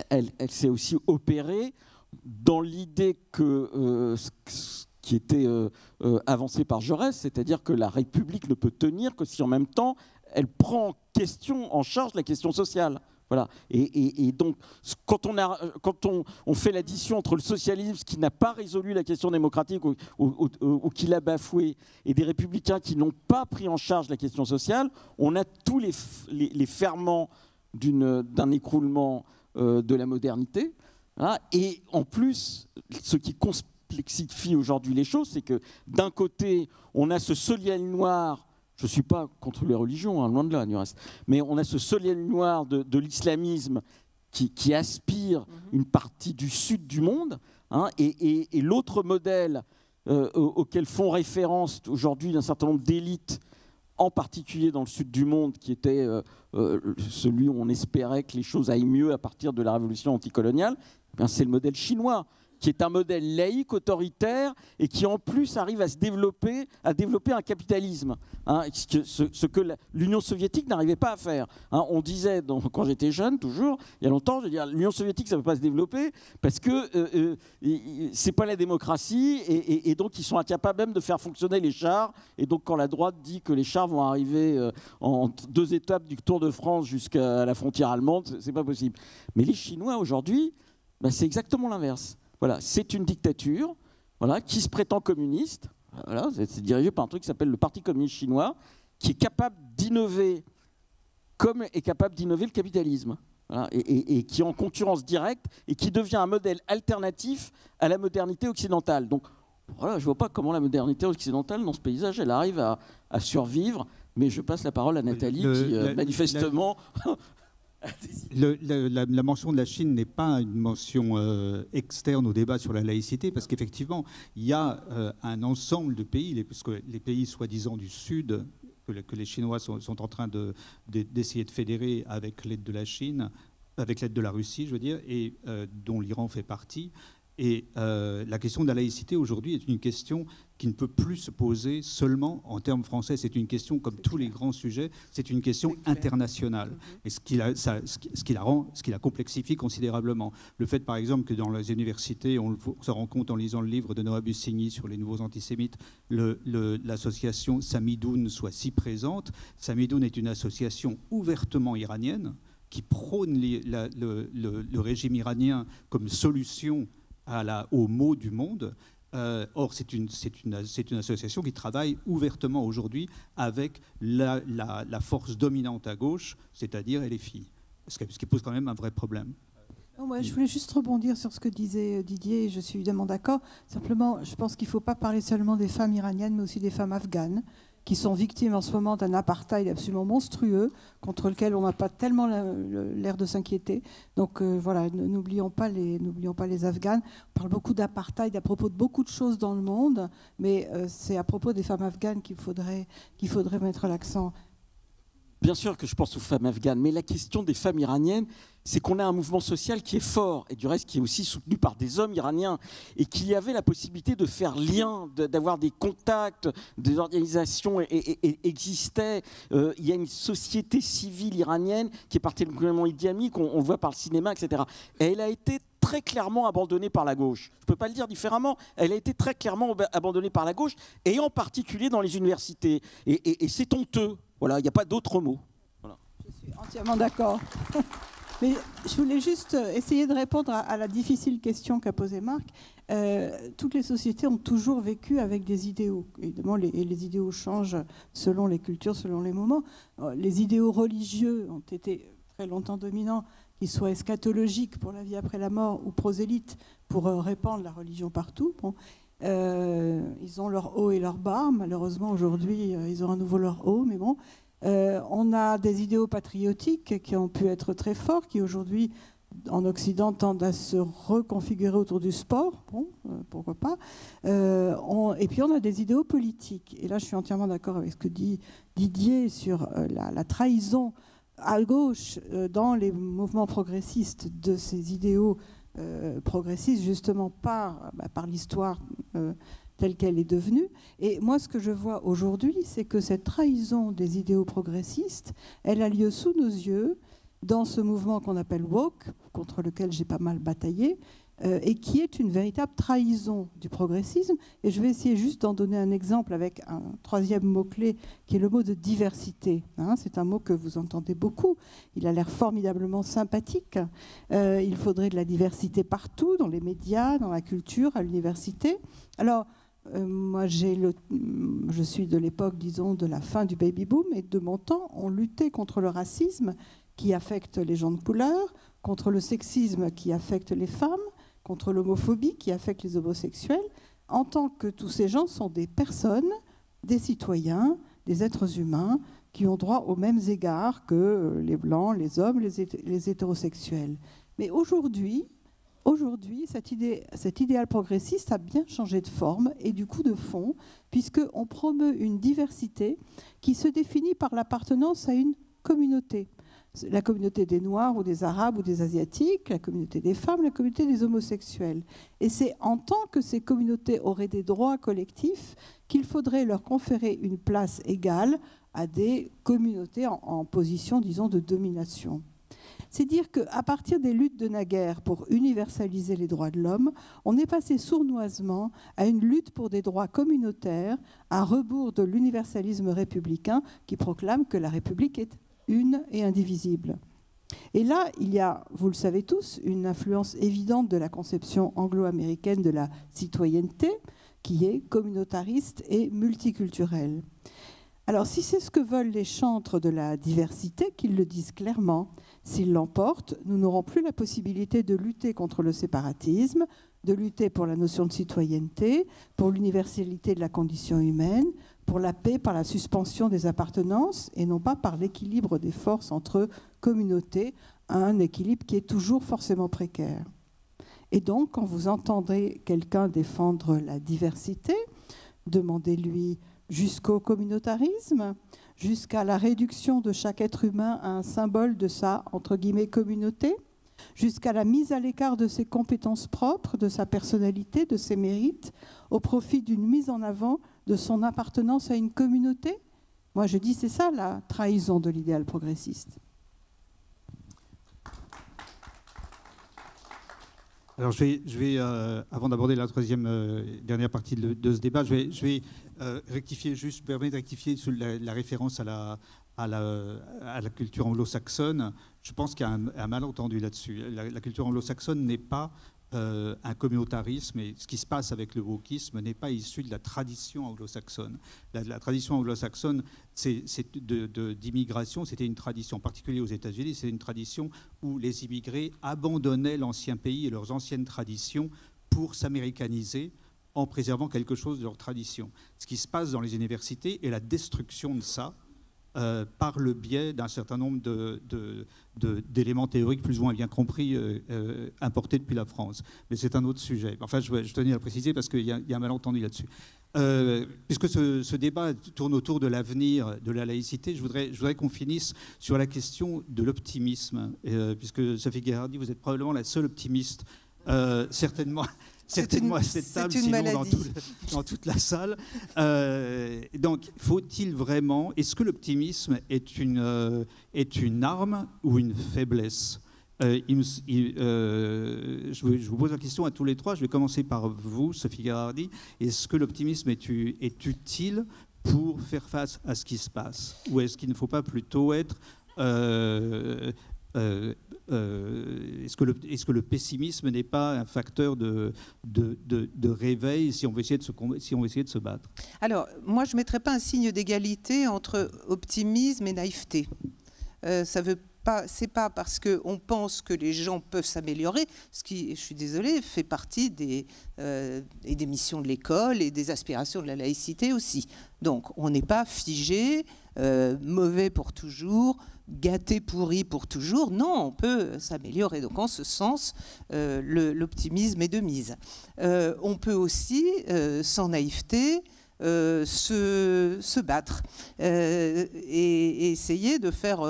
elle s'est aussi opérée dans l'idée que... qui était avancée par Jaurès, c'est-à-dire que la République ne peut tenir que si en même temps elle prend en charge la question sociale. Voilà. Et donc, quand on fait l'addition entre le socialisme qui n'a pas résolu la question démocratique ou qui l'a bafoué, et des républicains qui n'ont pas pris en charge la question sociale, on a tous les ferments d'un écroulement de la modernité. Voilà. Et en plus, ce qui complexifie aujourd'hui les choses, c'est que d'un côté, on a ce soleil noir. Je ne suis pas contre les religions, hein, loin de là, du reste. Mais on a ce soleil noir de l'islamisme qui aspire une partie du sud du monde. Hein, et l'autre modèle auquel font référence aujourd'hui un certain nombre d'élites, en particulier dans le sud du monde, qui était celui où on espérait que les choses aillent mieux à partir de la révolution anticoloniale, eh c'est le modèle chinois, qui est un modèle laïque, autoritaire, et qui en plus arrive à développer un capitalisme, hein, ce que l'Union soviétique n'arrivait pas à faire. Hein. On disait, quand j'étais jeune, toujours, il y a longtemps, je veux dire, l'Union soviétique, ça ne peut pas se développer, parce que c'est pas la démocratie, et donc ils sont incapables même de faire fonctionner les chars, et donc quand la droite dit que les chars vont arriver en 2 étapes du Tour de France jusqu'à la frontière allemande, c'est pas possible. Mais les Chinois, aujourd'hui, c'est exactement l'inverse. Voilà, c'est une dictature, voilà, qui se prétend communiste. Voilà, c'est dirigé par un truc qui s'appelle le Parti communiste chinois, qui est capable d'innover, comme est capable d'innover le capitalisme, voilà, et qui est en concurrence directe et qui devient un modèle alternatif à la modernité occidentale. Donc, voilà, je ne vois pas comment la modernité occidentale, dans ce paysage, elle arrive à survivre. Mais je passe la parole à Nathalie, qui manifestement... La mention de la Chine n'est pas une mention externe au débat sur la laïcité, parce qu'effectivement, il y a un ensemble de pays, parce que les pays soi-disant du Sud, que les Chinois sont en train d'essayer de fédérer avec l'aide de la Chine, avec l'aide de la Russie, je veux dire, et dont l'Iran fait partie. Et la question de la laïcité aujourd'hui est une question qui ne peut plus se poser seulement en termes français. C'est une question, comme tous les grands sujets, c'est une question internationale. Et ce qui la complexifie considérablement. Le fait, par exemple, que dans les universités, on se rend compte en lisant le livre de Noah Bussigny sur les nouveaux antisémites, l'association Samidoun soit si présente. Samidoun est une association ouvertement iranienne qui prône le régime iranien comme solution aux maux du monde. Or, c'est une association qui travaille ouvertement aujourd'hui avec la force dominante à gauche, c'est-à-dire LFI, ce qui pose quand même un vrai problème. Je voulais juste rebondir sur ce que disait Didier, et je suis évidemment d'accord. Simplement, je pense qu'il ne faut pas parler seulement des femmes iraniennes, mais aussi des femmes afghanes, qui sont victimes en ce moment d'un apartheid absolument monstrueux, contre lequel on n'a pas tellement l'air de s'inquiéter. Donc voilà, n'oublions pas les Afghanes. On parle beaucoup d'apartheid à propos de beaucoup de choses dans le monde, mais c'est à propos des femmes afghanes qu'il faudrait mettre l'accent. Bien sûr que je pense aux femmes afghanes, mais la question des femmes iraniennes, c'est qu'on a un mouvement social qui est fort, et du reste qui est aussi soutenu par des hommes iraniens, et qu'il y avait la possibilité de faire lien, d'avoir des contacts, des organisations existaient. Il y a une société civile iranienne qui est particulièrement dynamique, on le voit par le cinéma, etc. Et elle a été très clairement abandonnée par la gauche. Je ne peux pas le dire différemment. Elle a été très clairement abandonnée par la gauche, et en particulier dans les universités. Et c'est honteux. Voilà, il n'y a pas d'autre mot. Voilà. Je suis entièrement d'accord. Mais je voulais juste essayer de répondre à la difficile question qu'a posée Marc. Toutes les sociétés ont toujours vécu avec des idéaux. Évidemment, les idéaux changent selon les cultures, selon les moments. Les idéaux religieux ont été très longtemps dominants, qu'ils soient eschatologiques pour la vie après la mort ou prosélytes pour répandre la religion partout. Bon. Ils ont leur haut et leur bas. Malheureusement, aujourd'hui, ils ont à nouveau leur haut, mais bon. On a des idéaux patriotiques qui ont pu être très forts, qui aujourd'hui, en Occident, tendent à se reconfigurer autour du sport. Bon, pourquoi pas. Et puis, on a des idéaux politiques. Et là, je suis entièrement d'accord avec ce que dit Didier sur la trahison à gauche dans les mouvements progressistes de ces idéaux progressistes, justement par l'histoire telle qu'elle est devenue. Et moi, ce que je vois aujourd'hui, c'est que cette trahison des idéaux progressistes, elle a lieu sous nos yeux dans ce mouvement qu'on appelle woke, contre lequel j'ai pas mal bataillé, et qui est une véritable trahison du progressisme. Et je vais essayer juste d'en donner un exemple avec un troisième mot-clé, qui est le mot de diversité. C'est un mot que vous entendez beaucoup. Il a l'air formidablement sympathique. Il faudrait de la diversité partout, dans les médias, dans la culture, à l'université. Alors, moi, je suis de l'époque, disons, de la fin du baby-boom, et de mon temps, on luttait contre le racisme qui affecte les gens de couleur, contre le sexisme qui affecte les femmes, contre l'homophobie qui affecte les homosexuels, en tant que tous ces gens sont des personnes, des citoyens, des êtres humains qui ont droit aux mêmes égards que les blancs, les hommes, les hétérosexuels. Mais aujourd'hui, cet idéal progressiste a bien changé de forme et du coup de fond, puisqu'on promeut une diversité qui se définit par l'appartenance à une communauté. La communauté des Noirs ou des Arabes ou des Asiatiques, la communauté des femmes, la communauté des homosexuels. Et c'est en tant que ces communautés auraient des droits collectifs qu'il faudrait leur conférer une place égale à des communautés en position, disons, de domination. C'est dire qu'à partir des luttes de naguère pour universaliser les droits de l'homme, on est passé sournoisement à une lutte pour des droits communautaires, à rebours de l'universalisme républicain qui proclame que la République est une et indivisible. Et là, il y a, vous le savez tous, une influence évidente de la conception anglo-américaine de la citoyenneté, qui est communautariste et multiculturelle. Alors, si c'est ce que veulent les chantres de la diversité, qu'ils le disent clairement, s'ils l'emportent, nous n'aurons plus la possibilité de lutter contre le séparatisme, de lutter pour la notion de citoyenneté, pour l'universalité de la condition humaine, pour la paix par la suspension des appartenances et non pas par l'équilibre des forces entre communautés, un équilibre qui est toujours forcément précaire. Et donc, quand vous entendez quelqu'un défendre la diversité, demandez-lui jusqu'au communautarisme, jusqu'à la réduction de chaque être humain à un symbole de sa, entre guillemets, communauté, jusqu'à la mise à l'écart de ses compétences propres, de sa personnalité, de ses mérites, au profit d'une mise en avant de son appartenance à une communauté. Moi, je dis, c'est ça la trahison de l'idéal progressiste. Alors, avant d'aborder la troisième dernière partie de ce débat, je vais rectifier, juste permettre de rectifier sur la référence à la culture anglo-saxonne. Je pense qu'il y a un malentendu là-dessus. La culture anglo-saxonne n'est pas un communautarisme, et ce qui se passe avec le wokisme n'est pas issu de la tradition anglo-saxonne. La tradition anglo-saxonne d'immigration, c'était une tradition, en particulier aux États-Unis, c'est une tradition où les immigrés abandonnaient l'ancien pays et leurs anciennes traditions pour s'américaniser en préservant quelque chose de leur tradition. Ce qui se passe dans les universités est la destruction de ça, par le biais d'un certain nombre d'éléments théoriques plus ou moins bien compris importés depuis la France. Mais c'est un autre sujet. Enfin, je tenais à le préciser parce qu'il y a un malentendu là-dessus. Puisque ce débat tourne autour de l'avenir de la laïcité, je voudrais qu'on finisse sur la question de l'optimisme. Puisque Sophie Gherardi, vous êtes probablement la seule optimiste, certainement à cette table, sinon dans toute la salle. Donc, faut-il vraiment... Est-ce que l'optimisme est une arme ou une faiblesse ? Je vous pose la question à tous les trois. Je vais commencer par vous, Sophie Gherardi. Est-ce que l'optimisme est utile pour faire face à ce qui se passe ? Ou est-ce qu'il ne faut pas plutôt être... est-ce que le pessimisme n'est pas un facteur de réveil si on veut essayer de se battre ? Alors, moi, je ne mettrais pas un signe d'égalité entre optimisme et naïveté. C'est pas parce qu'on pense que les gens peuvent s'améliorer, ce qui, je suis désolée, fait partie des missions de l'école et des aspirations de la laïcité aussi. Donc, on n'est pas figé, mauvais pour toujours, gâté, pourri pour toujours. Non, on peut s'améliorer. Donc, en ce sens, l'optimisme est de mise. On peut aussi, sans naïveté, se battre et essayer de faire...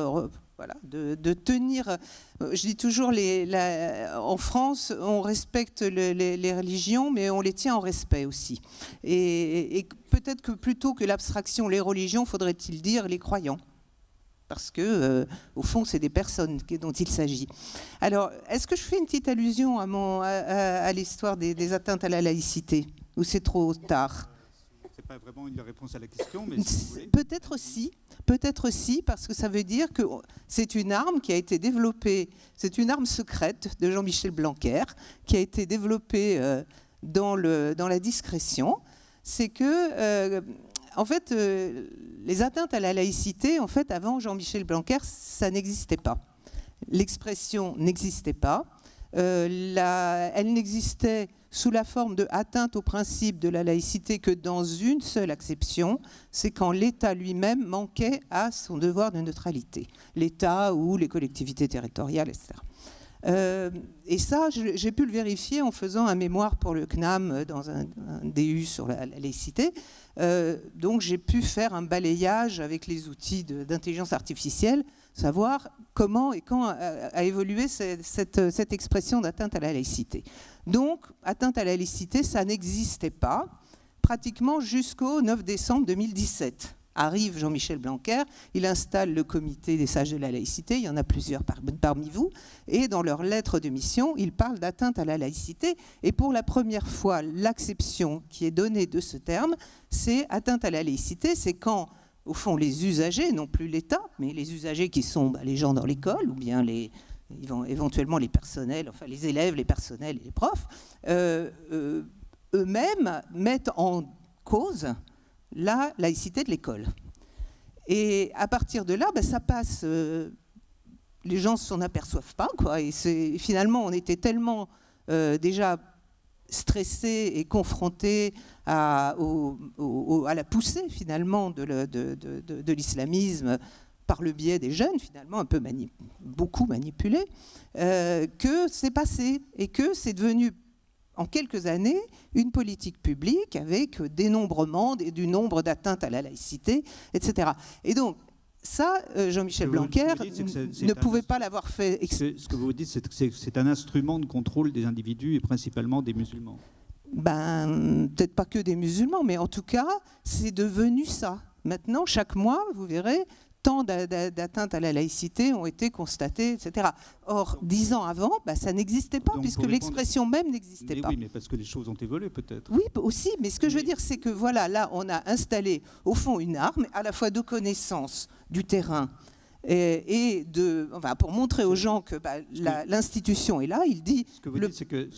Voilà, de tenir... Je dis toujours, en France, on respecte les religions, mais on les tient en respect aussi. Et peut-être que plutôt que l'abstraction, les religions, faudrait-il dire les croyants. Parce que, au fond, c'est des personnes dont il s'agit. Alors, est-ce que je fais une petite allusion à l'histoire des atteintes à la laïcité ? Ou c'est trop tard ? C'est pas vraiment une réponse à la question, mais si vous voulez. Peut-être aussi, parce que ça veut dire que c'est une arme qui a été développée, c'est une arme secrète de Jean-Michel Blanquer, qui a été développée dans la discrétion. C'est que, en fait, les atteintes à la laïcité, en fait, avant Jean-Michel Blanquer, ça n'existait pas. L'expression n'existait pas. Elle n'existait sous la forme de atteinte au principe de la laïcité que dans une seule acception, c'est quand l'État lui-même manquait à son devoir de neutralité. L'État ou les collectivités territoriales, etc. Et ça, j'ai pu le vérifier en faisant un mémoire pour le CNAM dans un DU sur la laïcité. Donc j'ai pu faire un balayage avec les outils d'intelligence artificielle, savoir comment et quand a évolué cette expression d'atteinte à la laïcité. Donc, atteinte à la laïcité, ça n'existait pas, pratiquement jusqu'au 9 décembre 2017. Arrive Jean-Michel Blanquer, il installe le comité des sages de la laïcité, il y en a plusieurs parmi vous, et dans leur lettre de mission, ils parlent d'atteinte à la laïcité, et pour la première fois, l'acception qui est donnée de ce terme, c'est atteinte à la laïcité, c'est quand, au fond, les usagers, non plus l'État, mais les usagers qui sont les gens dans l'école, ou bien éventuellement les personnels, enfin les élèves, les personnels et les profs, eux-mêmes mettent en cause la laïcité de l'école. Et à partir de là, ça passe. Les gens ne s'en aperçoivent pas, quoi. Et finalement, on était tellement déjà stressés et confrontés à la poussée, finalement, de l'islamisme par le biais des jeunes, finalement, beaucoup manipulés, que c'est passé et que c'est devenu, en quelques années, une politique publique avec dénombrement du nombre d'atteintes à la laïcité, etc. Et donc, ça, Jean-Michel Blanquer ne pouvait pas l'avoir fait. Ce que vous dites, c'est que c'est un instrument de contrôle des individus et principalement des musulmans. Peut-être pas que des musulmans, mais en tout cas, c'est devenu ça. Maintenant, chaque mois, vous verrez, tant d'atteintes à la laïcité ont été constatées, etc. Or, 10 ans avant, ça n'existait pas, puisque l'expression même n'existait pas. Oui, mais parce que les choses ont évolué, peut-être. Oui, aussi, mais ce que je veux dire, c'est que voilà, là, on a installé, au fond, une arme, à la fois de connaissance du terrain, pour montrer aux gens que l'institution est là. Il dit ce que vous dites, c'est que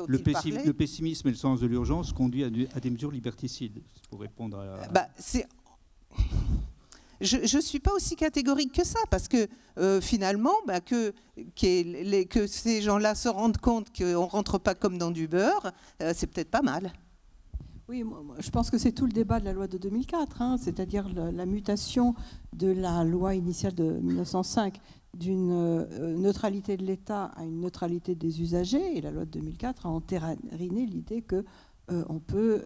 le pessimisme et le sens de l'urgence conduit à des mesures liberticides, pour répondre à... Je ne suis pas aussi catégorique que ça, parce que finalement, que ces gens-là se rendent compte qu'on ne rentre pas comme dans du beurre, c'est peut-être pas mal. Oui, je pense que c'est tout le débat de la loi de 2004, c'est-à-dire la mutation de la loi initiale de 1905 d'une neutralité de l'État à une neutralité des usagers. Et la loi de 2004 a entériné l'idée qu'on peut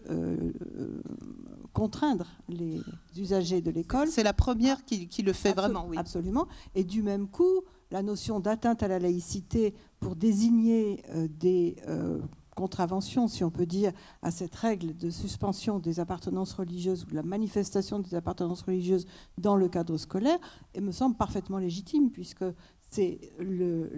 contraindre les usagers de l'école. C'est la première qui le fait vraiment, oui. Absolument. Et du même coup, la notion d'atteinte à la laïcité pour désigner des contraventions, si on peut dire, à cette règle de suspension des appartenances religieuses ou de la manifestation des appartenances religieuses dans le cadre scolaire, et me semble parfaitement légitime, puisque c'est le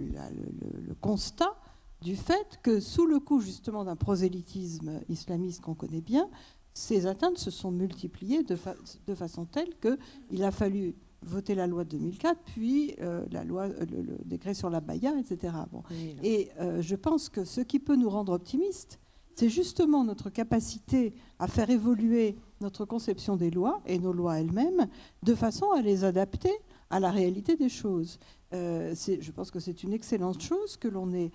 constat du fait que, sous le coup justement d'un prosélytisme islamiste qu'on connaît bien, ces atteintes se sont multipliées de façon telle qu'il a fallu voter la loi de 2004, puis le décret sur la baya, etc. Bon. Oui, et je pense que ce qui peut nous rendre optimistes, c'est justement notre capacité à faire évoluer notre conception des lois et nos lois elles-mêmes, de façon à les adapter à la réalité des choses. Je pense que c'est une excellente chose que l'on ait,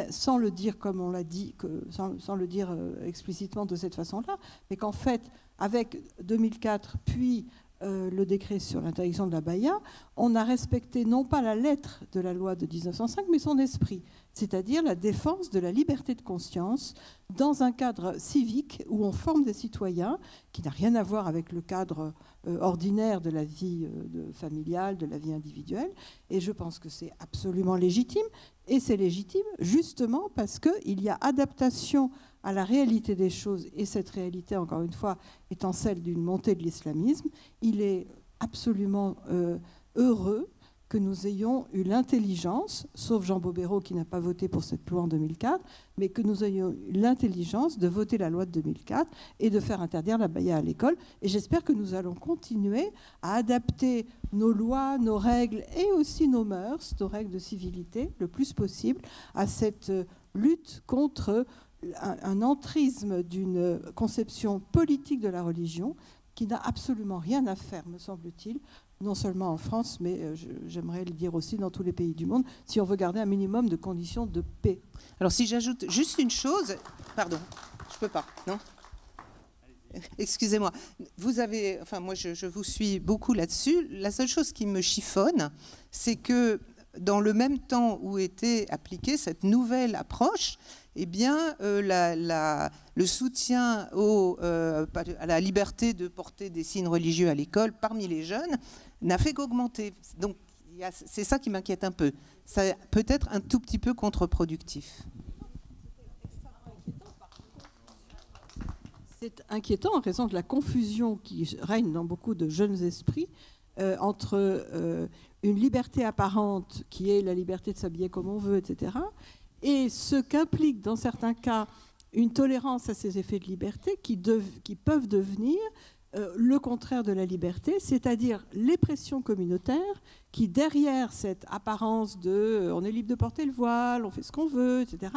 sans le dire comme on l'a dit, sans le dire explicitement de cette façon-là, mais qu'en fait, avec 2004, puis le décret sur l'interdiction de la baya, on a respecté non pas la lettre de la loi de 1905, mais son esprit, c'est-à-dire la défense de la liberté de conscience dans un cadre civique où on forme des citoyens, qui n'a rien à voir avec le cadre ordinaire de la vie familiale, de la vie individuelle. Et je pense que c'est absolument légitime. Et c'est légitime justement parce qu'il y a adaptation à la réalité des choses, et cette réalité, encore une fois, étant celle d'une montée de l'islamisme. Il est absolument heureux que nous ayons eu l'intelligence, sauf Jean Bobéro qui n'a pas voté pour cette loi en 2004, mais que nous ayons eu l'intelligence de voter la loi de 2004 et de faire interdire la baya à l'école. Et j'espère que nous allons continuer à adapter nos lois, nos règles et aussi nos mœurs, nos règles de civilité, le plus possible à cette lutte contre un entrisme d'une conception politique de la religion qui n'a absolument rien à faire, me semble-t-il, non seulement en France, mais j'aimerais le dire aussi dans tous les pays du monde, si on veut garder un minimum de conditions de paix. Alors si j'ajoute juste une chose, pardon, je peux pas, non ? Excusez-moi, vous avez, enfin moi je vous suis beaucoup là-dessus. La seule chose qui me chiffonne, c'est que dans le même temps où était appliquée cette nouvelle approche, eh bien, le soutien à la liberté de porter des signes religieux à l'école parmi les jeunes n'a fait qu'augmenter. Donc, c'est ça qui m'inquiète un peu. Ça peut être un tout petit peu contre-productif. C'est inquiétant en raison de la confusion qui règne dans beaucoup de jeunes esprits entre une liberté apparente qui est la liberté de s'habiller comme on veut, etc., et ce qu'implique dans certains cas une tolérance à ces effets de liberté qui peuvent devenir le contraire de la liberté, c'est-à-dire les pressions communautaires qui, derrière cette apparence de on est libre de porter le voile, on fait ce qu'on veut, etc.,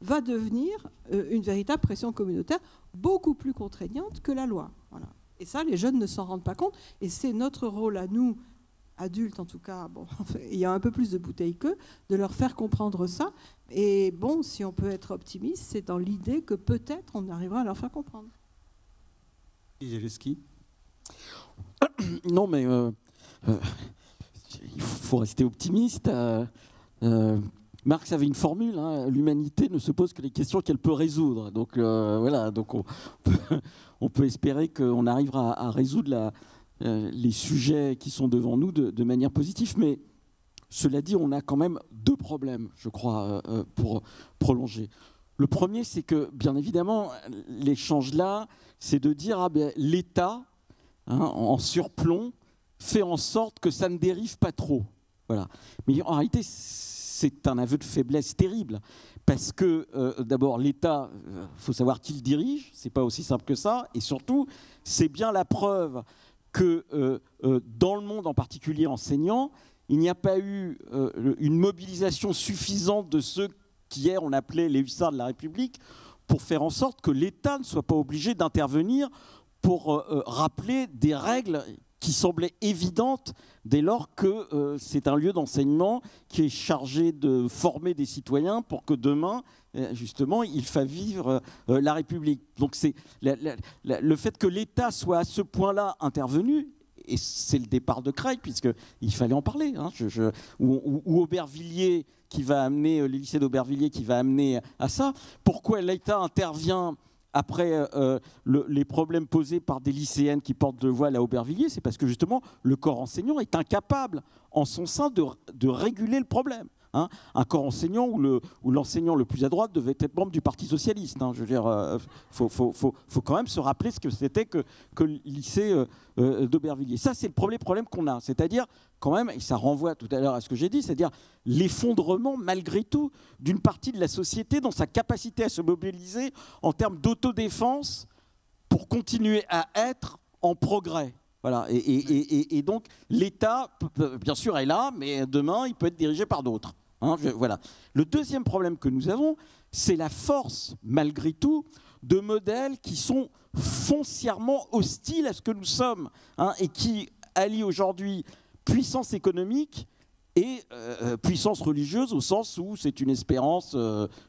va devenir une véritable pression communautaire beaucoup plus contraignante que la loi. Voilà. Et ça, les jeunes ne s'en rendent pas compte. Et c'est notre rôle à nous, adultes en tout cas, bon, il y a un peu plus de bouteilles qu'eux, de leur faire comprendre ça. Et bon, si on peut être optimiste, c'est dans l'idée que peut-être on arrivera à leur faire comprendre. Izelski. Non, mais il faut rester optimiste. Marx avait une formule, hein, l'humanité ne se pose que les questions qu'elle peut résoudre. Donc voilà, donc on peut espérer qu'on arrivera à résoudre les sujets qui sont devant nous de manière positive. Mais cela dit, on a quand même deux problèmes, je crois, pour prolonger. Le premier, c'est que, bien évidemment, l'échange là, c'est de dire l'État, hein, en surplomb, fait en sorte que ça ne dérive pas trop. Voilà. Mais en réalité, c'est un aveu de faiblesse terrible. Parce que, d'abord, l'État, faut savoir qui le dirige, c'est pas aussi simple que ça. Et surtout, c'est bien la preuve que, dans le monde, en particulier enseignant, il n'y a pas eu une mobilisation suffisante de ceux qu'hier on appelait les hussards de la République pour faire en sorte que l'État ne soit pas obligé d'intervenir pour rappeler des règles qui semblaient évidentes dès lors que c'est un lieu d'enseignement qui est chargé de former des citoyens pour que demain, justement, il fasse vivre la République. Donc c'est le fait que l'État soit à ce point-là intervenu, et c'est le départ de Creil, puisqu'il fallait en parler, hein, ou Aubervilliers, qui va amener, le lycée d'Aubervilliers qui va amener à ça. Pourquoi l'État intervient après les problèmes posés par des lycéennes qui portent le voile à Aubervilliers? C'est parce que justement, le corps enseignant est incapable, en son sein, de réguler le problème. Hein, un corps enseignant où l'enseignant le plus à droite devait être membre du Parti socialiste. Hein, je veux dire, faut quand même se rappeler ce que c'était que le lycée d'Aubervilliers. Ça, c'est le premier problème qu'on a. C'est-à-dire, quand même, et ça renvoie tout à l'heure à ce que j'ai dit, c'est-à-dire l'effondrement, malgré tout, d'une partie de la société dans sa capacité à se mobiliser en termes d'autodéfense pour continuer à être en progrès. Voilà. Et donc, l'État, bien sûr, est là, mais demain, il peut être dirigé par d'autres. Hein, voilà. Le deuxième problème que nous avons, c'est la force, malgré tout, de modèles qui sont foncièrement hostiles à ce que nous sommes, hein, et qui allient aujourd'hui puissance économique et puissance religieuse, au sens où c'est une espérance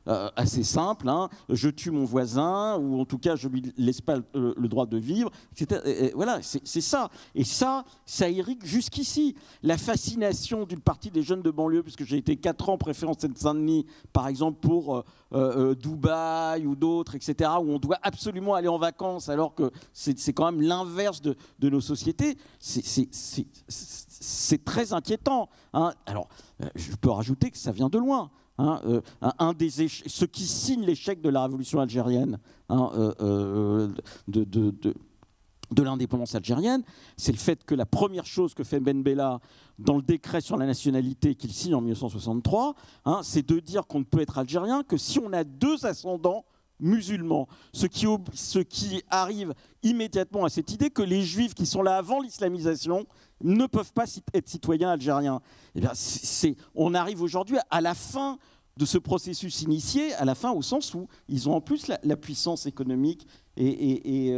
assez simple, hein, je tue mon voisin, ou en tout cas je ne lui laisse pas le droit de vivre, etc. Et voilà, c'est ça. Et ça irrigue jusqu'ici. La fascination d'une partie des jeunes de banlieue, puisque j'ai été 4 ans préfet en Seine-Saint-Denis, par exemple pour Dubaï ou d'autres, etc., où on doit absolument aller en vacances, alors que c'est quand même l'inverse de nos sociétés, c'est très inquiétant. Hein. Alors, je peux rajouter que ça vient de loin. Hein. Ceux qui signent l'échec de la révolution algérienne, hein, de l'indépendance algérienne, c'est le fait que la première chose que fait Ben Bella dans le décret sur la nationalité qu'il signe en 1963, hein, c'est de dire qu'on ne peut être algérien que si on a 2 ascendants musulmans, ce qui arrive immédiatement à cette idée que les juifs qui sont là avant l'islamisation ne peuvent pas être citoyens algériens. Eh bien, on arrive aujourd'hui à la fin de ce processus initié, à la fin au sens où ils ont en plus la puissance économique et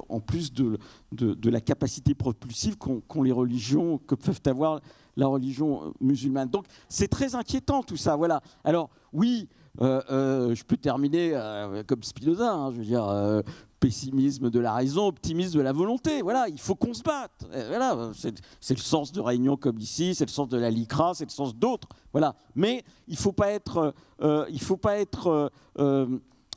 en plus de la capacité propulsive qu'ont les religions, que peuvent avoir la religion musulmane. Donc c'est très inquiétant tout ça. Voilà. Alors oui, je peux terminer comme Spinoza, hein, je veux dire, pessimisme de la raison, optimisme de la volonté. Voilà, il faut qu'on se batte. Voilà, c'est le sens de réunions comme ici, c'est le sens de la LICRA, c'est le sens d'autres. Voilà, mais il faut pas être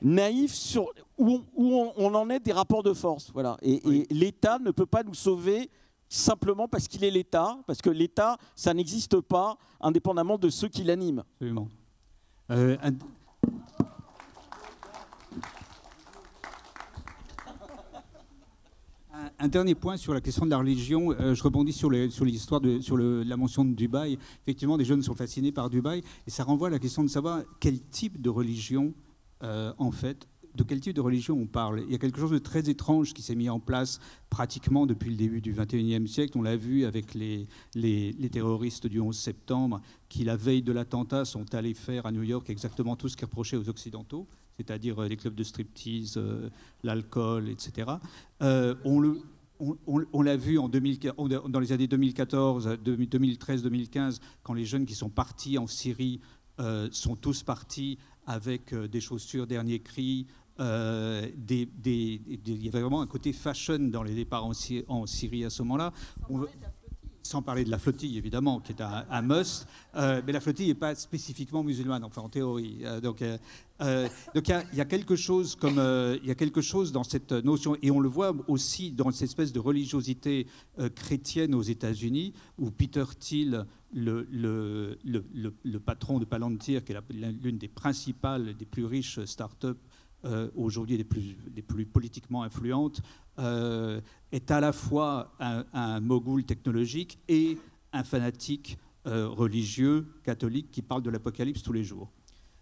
naïf sur où on en est des rapports de force. Voilà, et l'État ne peut pas nous sauver simplement parce qu'il est l'État, parce que l'État, ça n'existe pas indépendamment de ceux qui l'animent. Absolument. Un dernier point sur la question de la religion. Je rebondis sur l'histoire sur la mention de Dubaï. Effectivement, des jeunes sont fascinés par Dubaï, et ça renvoie à la question de savoir quel type de religion, en fait, de quel type de religion on parle. Il y a quelque chose de très étrange qui s'est mis en place pratiquement depuis le début du XXIe siècle. On l'a vu avec les terroristes du 11 septembre qui, la veille de l'attentat, sont allés faire à New York exactement tout ce qui est reproché aux Occidentaux. c'est-à-dire les clubs de striptease, l'alcool, etc. On l'a vu dans les années 2014, 2013, 2015, quand les jeunes qui sont partis en Syrie sont tous partis avec des chaussures dernier cri. Il y avait vraiment un côté fashion dans les départs en Syrie à ce moment-là. Sans parler de la flottille, évidemment, qui est un must. Mais la flottille n'est pas spécifiquement musulmane, enfin en théorie. Donc il y a quelque chose dans cette notion, et on le voit aussi dans cette espèce de religiosité chrétienne aux États-Unis, où Peter Thiel, le patron de Palantir, qui est l'une des principales, des plus riches start-up aujourd'hui des plus politiquement influentes, est à la fois un mogul technologique et un fanatique religieux catholique qui parle de l'Apocalypse tous les jours.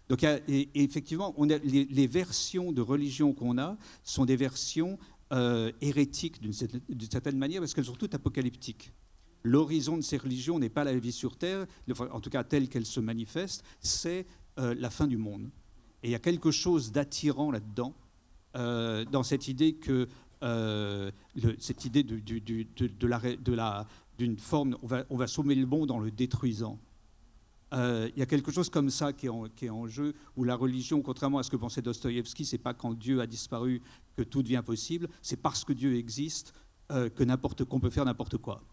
Donc, et effectivement, les versions de religion qu'on a sont des versions hérétiques d'une certaine manière, parce qu'elles sont toutes apocalyptiques. L'horizon de ces religions n'est pas la vie sur Terre, en tout cas telle qu'elle se manifeste, c'est la fin du monde. Et il y a quelque chose d'attirant là-dedans, dans cette idée que cette idée d'une forme, on va sommer le bon dans le détruisant. Il y a quelque chose comme ça qui est en jeu, où la religion, contrairement à ce que pensait Dostoïevski, c'est pas quand Dieu a disparu que tout devient possible, c'est parce que Dieu existe qu'on peut faire n'importe quoi.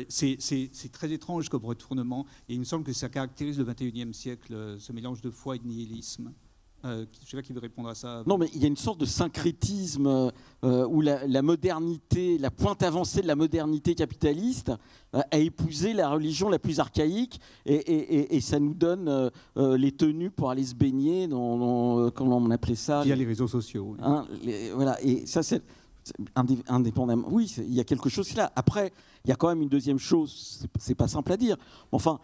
C'est très étrange comme retournement, et il me semble que ça caractérise le XXIe siècle, ce mélange de foi et de nihilisme. Je ne sais pas qui veut répondre à ça. Non, mais il y a une sorte de syncrétisme où la modernité, la pointe avancée de la modernité capitaliste a épousé la religion la plus archaïque, et ça nous donne les tenues pour aller se baigner comment on appelait ça, via les réseaux sociaux. Oui. Hein, voilà, et ça c'est indépendamment. Oui, il y a quelque chose là. Après, il y a quand même une deuxième chose, c'est pas simple à dire. Enfin,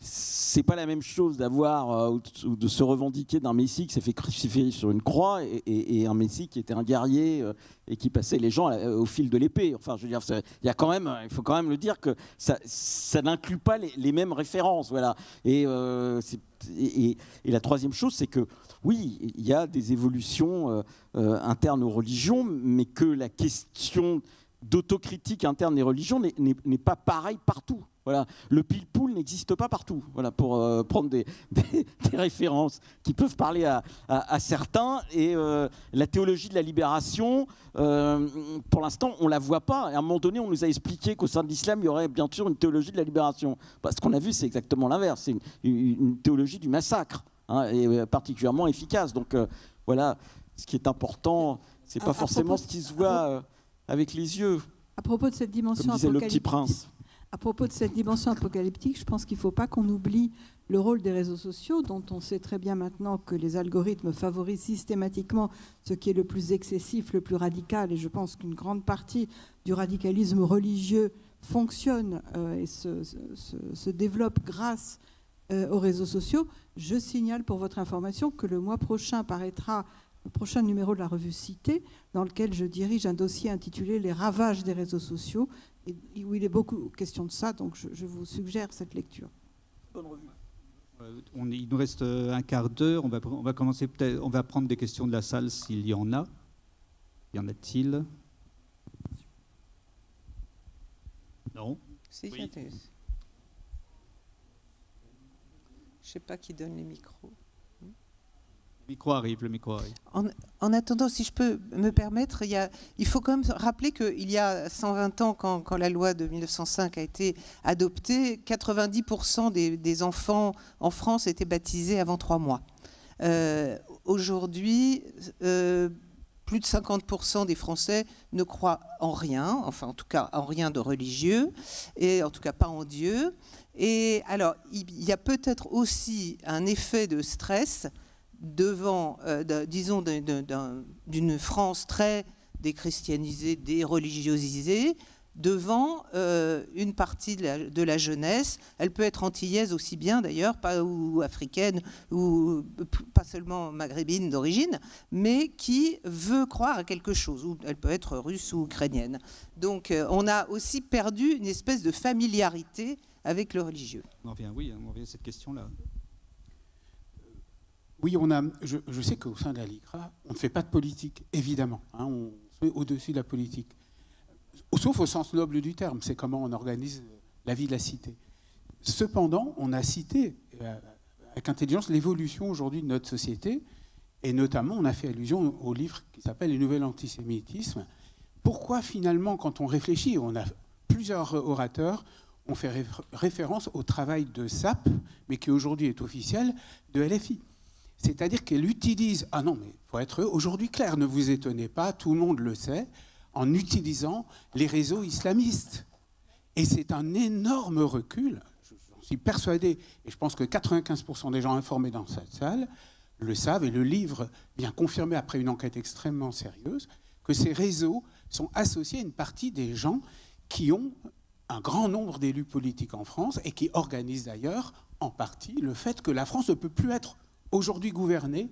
c'est pas la même chose d'avoir ou de se revendiquer d'un Messie qui s'est fait crucifier sur une croix et un Messie qui était un guerrier et qui passait les gens au fil de l'épée. Enfin, je veux dire, il faut quand même le dire que ça n'inclut pas les mêmes références, voilà. Et la troisième chose, c'est que oui, il y a des évolutions internes aux religions, mais que la question d'autocritique interne des religions n'est pas pareille partout. Voilà. Le pile-poule n'existe pas partout, voilà, pour prendre des références qui peuvent parler à certains. Et la théologie de la libération, pour l'instant, on ne la voit pas. Et à un moment donné, on nous a expliqué qu'au sein de l'islam, il y aurait bien sûr une théologie de la libération. Ce qu'on a vu, c'est exactement l'inverse. C'est une théologie du massacre, hein, et particulièrement efficace. Donc voilà, ce qui est important, ce n'est pas forcément ce qui se voit avec les yeux. À propos de cette dimension comme disait le Petit Prince. À propos de cette dimension apocalyptique, je pense qu'il ne faut pas qu'on oublie le rôle des réseaux sociaux, dont on sait très bien maintenant que les algorithmes favorisent systématiquement ce qui est le plus excessif, le plus radical. Et je pense qu'une grande partie du radicalisme religieux fonctionne et se développe grâce aux réseaux sociaux. Je signale pour votre information que le mois prochain paraîtra le prochain numéro de la revue Cité, dans lequel je dirige un dossier intitulé « Les ravages des réseaux sociaux », où il est beaucoup question de ça, donc je vous suggère cette lecture. Bonne revue. Il nous reste un quart d'heure, on va commencer peut-être, on va prendre des questions de la salle s'il y en a. Y en a-t-il? Non? Si, oui. Je ne sais pas qui donne les micros. Le micro arrive. En attendant, si je peux me permettre, il faut quand même rappeler qu'il y a 120 ans, quand la loi de 1905 a été adoptée, 90% des enfants en France étaient baptisés avant 3 mois. Aujourd'hui, plus de 50% des Français ne croient en rien, enfin en tout cas en rien de religieux, et en tout cas pas en Dieu. Et alors, il y a peut-être aussi un effet de stress devant, disons, d'une France très déchristianisée, déreligiosisée, devant une partie de la jeunesse. Elle peut être antillaise aussi bien d'ailleurs, ou africaine, ou pas seulement maghrébine d'origine, mais qui veut croire à quelque chose. Ou elle peut être russe ou ukrainienne. Donc on a aussi perdu une espèce de familiarité avec le religieux. On revient à cette question-là. Oui, je sais qu'au sein de la LICRA, on ne fait pas de politique, évidemment. On se met au-dessus de la politique. Sauf au sens noble du terme, c'est comment on organise la vie de la cité. Cependant, on a cité avec intelligence l'évolution aujourd'hui de notre société, et notamment on a fait allusion au livre qui s'appelle « Le nouvel antisémitisme ». Pourquoi finalement, quand on réfléchit, on a plusieurs orateurs ont fait référence au travail de SAP, mais qui aujourd'hui est officiel, de LFI. C'est-à-dire qu'elle utilise, ah non, mais il faut être aujourd'hui clair, ne vous étonnez pas, tout le monde le sait, en utilisant les réseaux islamistes. Et c'est un énorme recul, j'en suis persuadé, et je pense que 95% des gens informés dans cette salle le savent, et le livre vient confirmer, après une enquête extrêmement sérieuse, que ces réseaux sont associés à une partie des gens qui ont un grand nombre d'élus politiques en France, et qui organisent d'ailleurs, en partie, le fait que la France ne peut plus être aujourd'hui gouvernée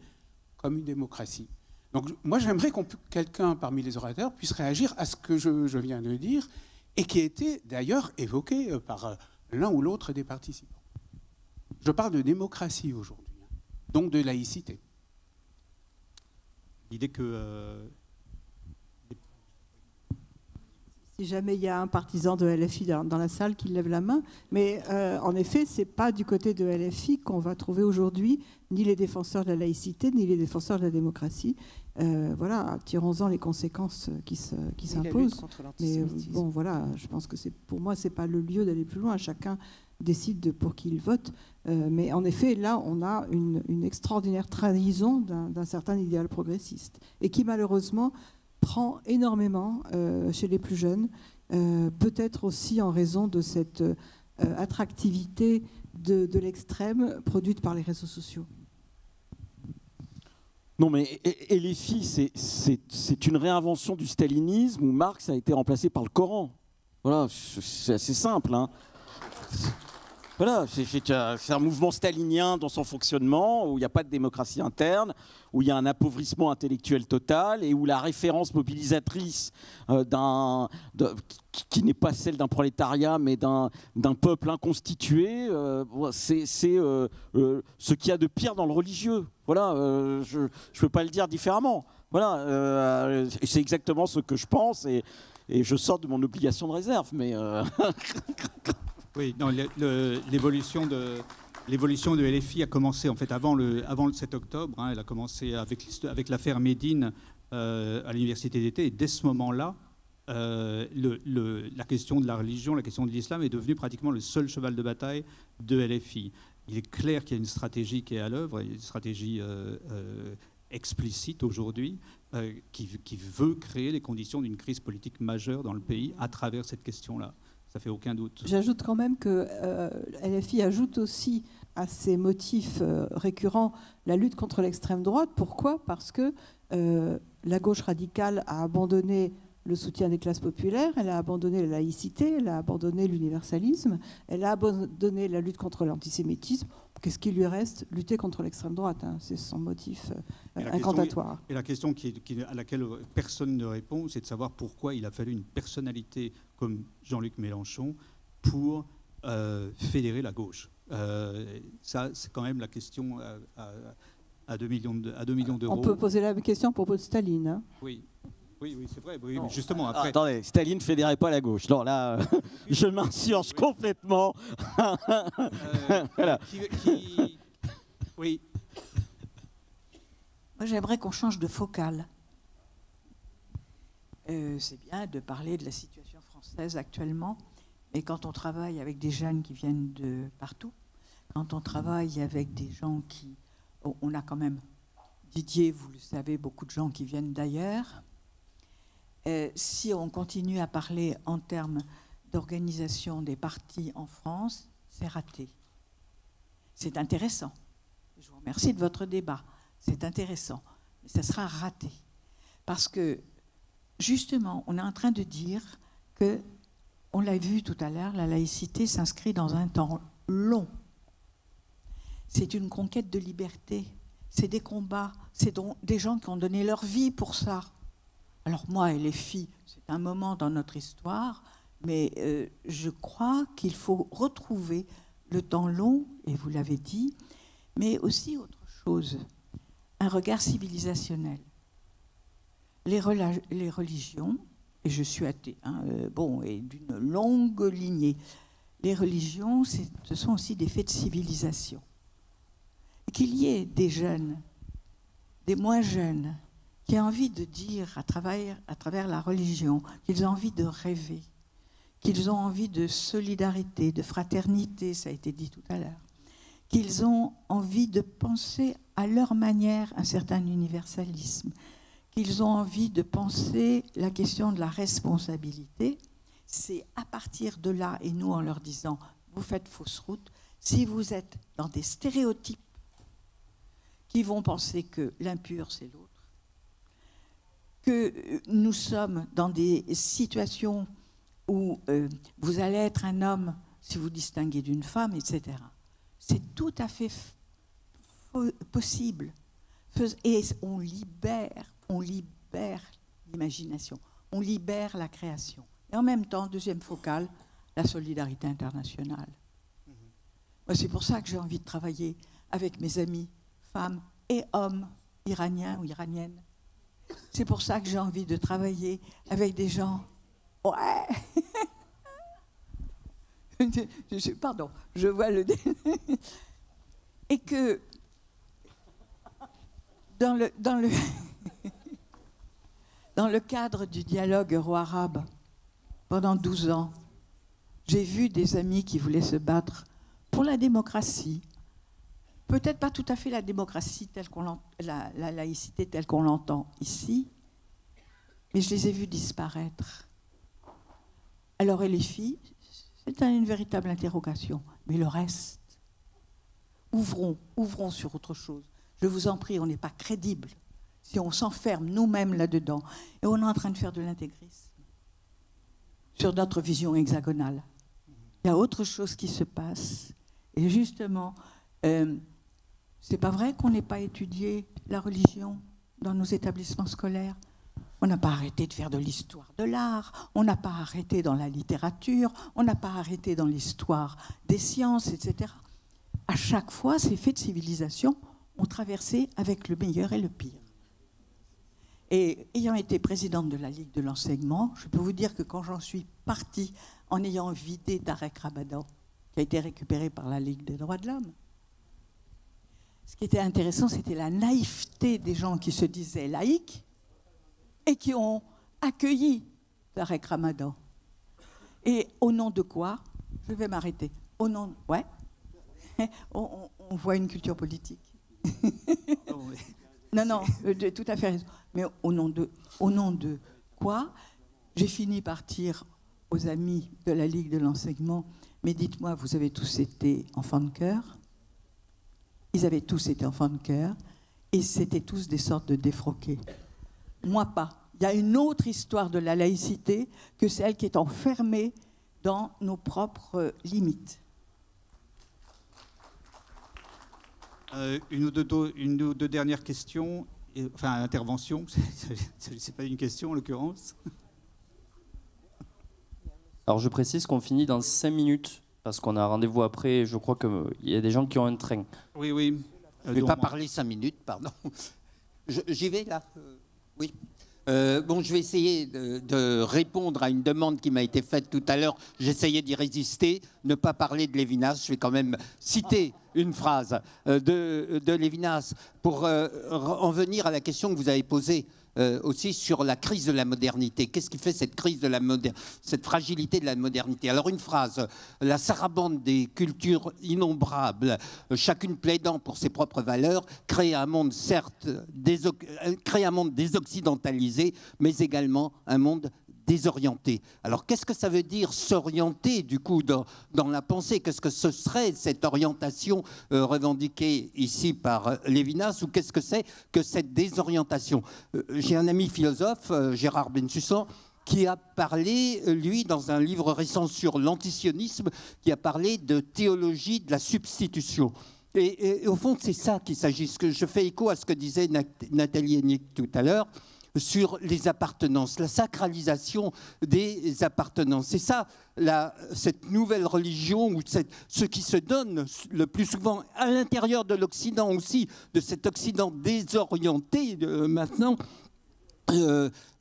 comme une démocratie. Donc moi, j'aimerais que quelqu'un parmi les orateurs puisse réagir à ce que je viens de dire, et qui a été d'ailleurs évoqué par l'un ou l'autre des participants. Je parle de démocratie aujourd'hui, donc de laïcité. L'idée que... Si jamais il y a un partisan de LFI dans la salle qui lève la main. Mais en effet, ce n'est pas du côté de LFI qu'on va trouver aujourd'hui ni les défenseurs de la laïcité, ni les défenseurs de la démocratie. Voilà, tirons-en les conséquences qui s'imposent. Mais bon, voilà, je pense que pour moi, ce n'est pas le lieu d'aller plus loin. Chacun décide pour qui il vote. Mais en effet, là, on a une extraordinaire trahison d'un certain idéal progressiste. Et qui, malheureusement, prend énormément chez les plus jeunes, peut-être aussi en raison de cette attractivité de l'extrême produite par les réseaux sociaux. Non, mais et les filles, c'est une réinvention du stalinisme où Marx a été remplacé par le Coran. Voilà, c'est assez simple, hein. Voilà, c'est un mouvement stalinien dans son fonctionnement, où il n'y a pas de démocratie interne, où il y a un appauvrissement intellectuel total, et où la référence mobilisatrice qui n'est pas celle d'un prolétariat, mais d'un peuple inconstitué, c'est ce qu'il y a de pire dans le religieux. Voilà, je ne peux pas le dire différemment. Voilà, c'est exactement ce que je pense, et je sors de mon obligation de réserve, mais... Oui, non, l'évolution de LFI a commencé en fait avant le 7 octobre. Elle a commencé avec l'affaire Médine à l'université d'été. Et dès ce moment-là, la question de la religion, la question de l'islam est devenue pratiquement le seul cheval de bataille de LFI. Il est clair qu'il y a une stratégie qui est à l'œuvre, une stratégie explicite aujourd'hui, qui veut créer les conditions d'une crise politique majeure dans le pays à travers cette question-là. Ça fait aucun doute. J'ajoute quand même que LFI ajoute aussi à ces motifs récurrents la lutte contre l'extrême droite. Pourquoi ? Parce que la gauche radicale a abandonné le soutien des classes populaires, elle a abandonné la laïcité, elle a abandonné l'universalisme, elle a abandonné la lutte contre l'antisémitisme. Qu'est-ce qui lui reste ? Lutter contre l'extrême droite, hein. C'est son motif incantatoire. Et la question à laquelle personne ne répond, c'est de savoir pourquoi il a fallu une personnalité comme Jean-Luc Mélenchon pour fédérer la gauche. Ça, c'est quand même la question à 2 millions d'euros. On peut poser la question à propos de Staline. Hein. Oui, c'est vrai. Oui, mais justement, après... Attendez, Staline ne fédérait pas la gauche. Non, là, je m'insurge complètement. Voilà. Oui. Moi, j'aimerais qu'on change de focale. C'est bien de parler de la situation française actuellement, mais quand on travaille avec des jeunes qui viennent de partout, quand on travaille avec des gens qui... On a quand même, Didier, vous le savez, beaucoup de gens qui viennent d'ailleurs. Si on continue à parler en termes d'organisation des partis en France, c'est raté. C'est intéressant. Je vous remercie de votre débat. C'est intéressant. Mais ça sera raté. Parce que, justement, on est en train de dire que, on l'a vu tout à l'heure, la laïcité s'inscrit dans un temps long. C'est une conquête de liberté. C'est des combats. C'est des gens qui ont donné leur vie pour ça. Alors moi et les filles, c'est un moment dans notre histoire, mais je crois qu'il faut retrouver le temps long, et vous l'avez dit, mais aussi autre chose, un regard civilisationnel. Les religions, et je suis athée, et d'une longue lignée, les religions, ce sont aussi des faits de civilisation. Et qu'il y ait des jeunes, des moins jeunes, qui ont envie de dire à travers la religion, qu'ils ont envie de rêver, qu'ils ont envie de solidarité, de fraternité, ça a été dit tout à l'heure, qu'ils ont envie de penser à leur manière un certain universalisme, qu'ils ont envie de penser la question de la responsabilité. C'est à partir de là, et nous en leur disant, vous faites fausse route, si vous êtes dans des stéréotypes qui vont penser que l'impur c'est l'autre, que nous sommes dans des situations où vous allez être un homme si vous distinguez d'une femme, etc. C'est tout à fait possible. Et on libère l'imagination, on libère la création. Et en même temps, deuxième focale, la solidarité internationale. Moi, c'est pour ça que j'ai envie de travailler avec mes amis, femmes et hommes, iraniens ou iraniennes. C'est pour ça que j'ai envie de travailler avec des gens... Ouais. Pardon, je vois le... Et que dans le cadre du dialogue euro-arabe, pendant 12 ans, j'ai vu des amis qui voulaient se battre pour la démocratie. Peut-être pas tout à fait la démocratie telle qu'on la laïcité telle qu'on l'entend ici, mais je les ai vus disparaître. Alors, et les filles, c'est une véritable interrogation. Mais le reste, ouvrons sur autre chose. Je vous en prie, on n'est pas crédible si on s'enferme nous-mêmes là-dedans. Et on est en train de faire de l'intégrisme sur notre vision hexagonale. Il y a autre chose qui se passe. Et justement, c'est pas vrai qu'on n'ait pas étudié la religion dans nos établissements scolaires. On n'a pas arrêté de faire de l'histoire de l'art, on n'a pas arrêté dans la littérature, on n'a pas arrêté dans l'histoire des sciences, etc. À chaque fois, ces faits de civilisation ont traversé avec le meilleur et le pire. Et ayant été présidente de la Ligue de l'enseignement, je peux vous dire que quand j'en suis partie en ayant vidé Tarek Ramadan, qui a été récupéré par la Ligue des droits de l'homme, ce qui était intéressant, c'était la naïveté des gens qui se disaient laïcs et qui ont accueilli Tarek Ramadan. Et au nom de quoi? Je vais m'arrêter. Au nom... Ouais. On voit une culture politique. Non, tout à fait raison. Mais au nom de quoi? J'ai fini par dire aux amis de la Ligue de l'enseignement, mais dites-moi, vous avez tous été enfants de cœur? Ils avaient tous été enfants de cœur, et c'était tous des sortes de défroqués. Moi, pas. Il y a une autre histoire de la laïcité que celle qui est enfermée dans nos propres limites. Une ou deux dernières questions, enfin interventions, c'est pas une question en l'occurrence. Alors je précise qu'on finit dans 5 minutes, parce qu'on a un rendez-vous après, et je crois qu'il y a des gens qui ont un train. Oui. Je ne vais pas parler 5 minutes, pardon. J'y vais là. Oui. Je vais essayer de répondre à une demande qui m'a été faite tout à l'heure. J'essayais d'y résister, ne pas parler de Lévinas. Je vais quand même citer une phrase de Lévinas pour en venir à la question que vous avez posée aussi sur la crise de la modernité. Qu'est-ce qui fait cette crise de la cette fragilité de la modernité? Alors une phrase, la sarabande des cultures innombrables, chacune plaidant pour ses propres valeurs, crée un monde certes désoccidentalisé, mais également un monde désorienté. Alors qu'est-ce que ça veut dire s'orienter du coup dans la pensée? Qu'est-ce que ce serait cette orientation revendiquée ici par Lévinas, ou qu'est-ce que c'est que cette désorientation? J'ai un ami philosophe, Gérard Bensussan, qui a parlé, lui, dans un livre récent sur l'antisionisme, qui a parlé de théologie de la substitution. Et au fond, c'est ça qu'il s'agit. Je fais écho à ce que disait Nathalie Hennig tout à l'heure. sur les appartenances, la sacralisation des appartenances. C'est ça, cette nouvelle religion, ou ce qui se donne le plus souvent à l'intérieur de l'Occident aussi, de cet Occident désorienté maintenant.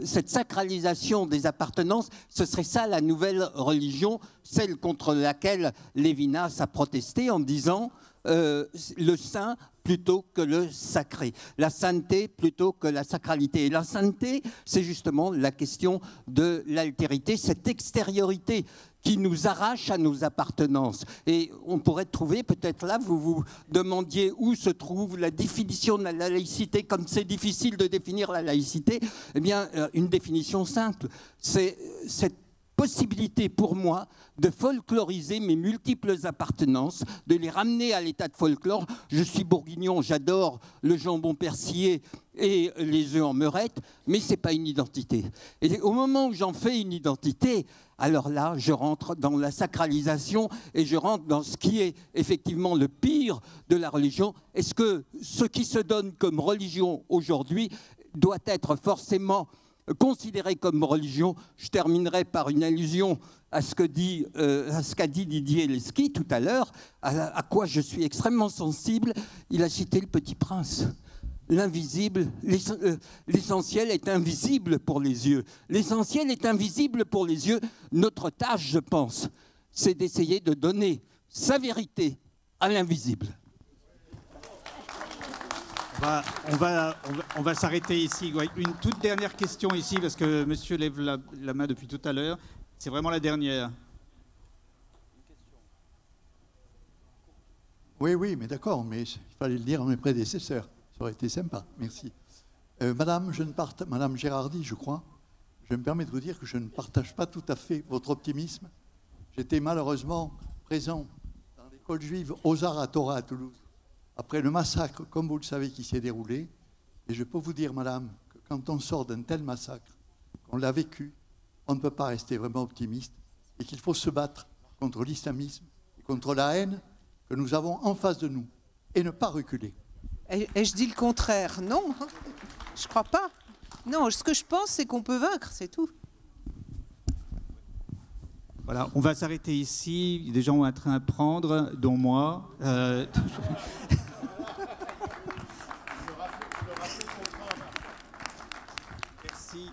Cette sacralisation des appartenances, ce serait ça la nouvelle religion, celle contre laquelle Lévinas a protesté en disant le saint plutôt que le sacré, la sainteté plutôt que la sacralité. Et la sainteté, c'est justement la question de l'altérité, cette extériorité qui nous arrache à nos appartenances. Et on pourrait trouver, peut-être là, vous vous demandiez où se trouve la définition de la laïcité, comme c'est difficile de définir la laïcité, eh bien, une définition simple, c'est cette possibilité pour moi de folkloriser mes multiples appartenances, de les ramener à l'état de folklore. Je suis bourguignon, j'adore le jambon persillé et les œufs en meurette, mais ce n'est pas une identité. Et au moment où j'en fais une identité, alors là, je rentre dans la sacralisation et je rentre dans ce qui est effectivement le pire de la religion. Est-ce que ce qui se donne comme religion aujourd'hui doit être forcément considéré comme religion? Je terminerai par une allusion à ce qu'a dit Didier Lesky tout à l'heure, à quoi je suis extrêmement sensible. Il a cité le Petit Prince. L'invisible, l'essentiel est invisible pour les yeux. L'essentiel est invisible pour les yeux. Notre tâche, je pense, c'est d'essayer de donner sa vérité à l'invisible. On va s'arrêter ici. Ouais, une toute dernière question ici, parce que monsieur lève la main depuis tout à l'heure. C'est vraiment la dernière. Oui, mais d'accord, mais il fallait le dire à mes prédécesseurs. Ça aurait été sympa, merci. Madame Gérardi, je crois, je me permets de vous dire que je ne partage pas tout à fait votre optimisme. J'étais malheureusement présent dans l'école juive Ozar à Torah à Toulouse, après le massacre, comme vous le savez, qui s'est déroulé. Et je peux vous dire, madame, que quand on sort d'un tel massacre, qu'on l'a vécu, on ne peut pas rester vraiment optimiste et qu'il faut se battre contre l'islamisme et contre la haine que nous avons en face de nous et ne pas reculer. Et je dis le contraire, non, je crois pas. Non, ce que je pense, c'est qu'on peut vaincre, c'est tout. Voilà, on va s'arrêter ici. Des gens ont un train à prendre, dont moi. Merci.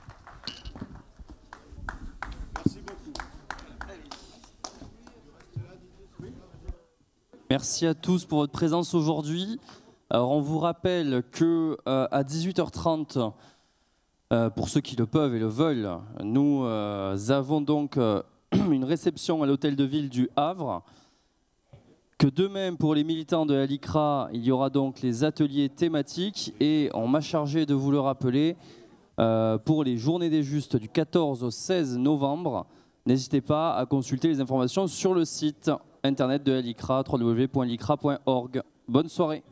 Merci beaucoup. Merci à tous pour votre présence aujourd'hui. Alors, on vous rappelle que à 18h30, pour ceux qui le peuvent et le veulent, nous avons donc une réception à l'hôtel de ville du Havre. Que de même pour les militants de la LICRA, il y aura donc les ateliers thématiques et on m'a chargé de vous le rappeler pour les Journées des Justes du 14 au 16 novembre. N'hésitez pas à consulter les informations sur le site internet de la LICRA, www.licra.org. Bonne soirée.